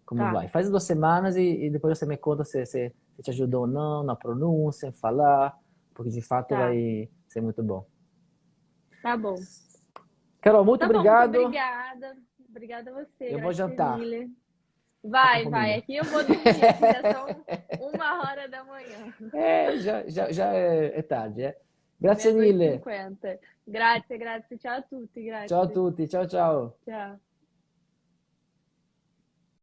como Tá, vai. Faz 2 semanas e depois você me conta se te ajudou ou não na pronúncia, em falar, porque de fato tá, vai ser muito bom. tá bom. Carol, muito Tá bom, muito obrigado. obrigada. Obrigada a você, Eu vou grazie jantar. mille. Tô com Vai. fominha. Aqui eu vou dormir, aqui já são 1 hora da manhã. Já é tarde, é. Grazie Meia-noite e mille. 50. Grazie. Ciao a tutti, Ciao a grazie. tutti. Ciao ciao. Ciao.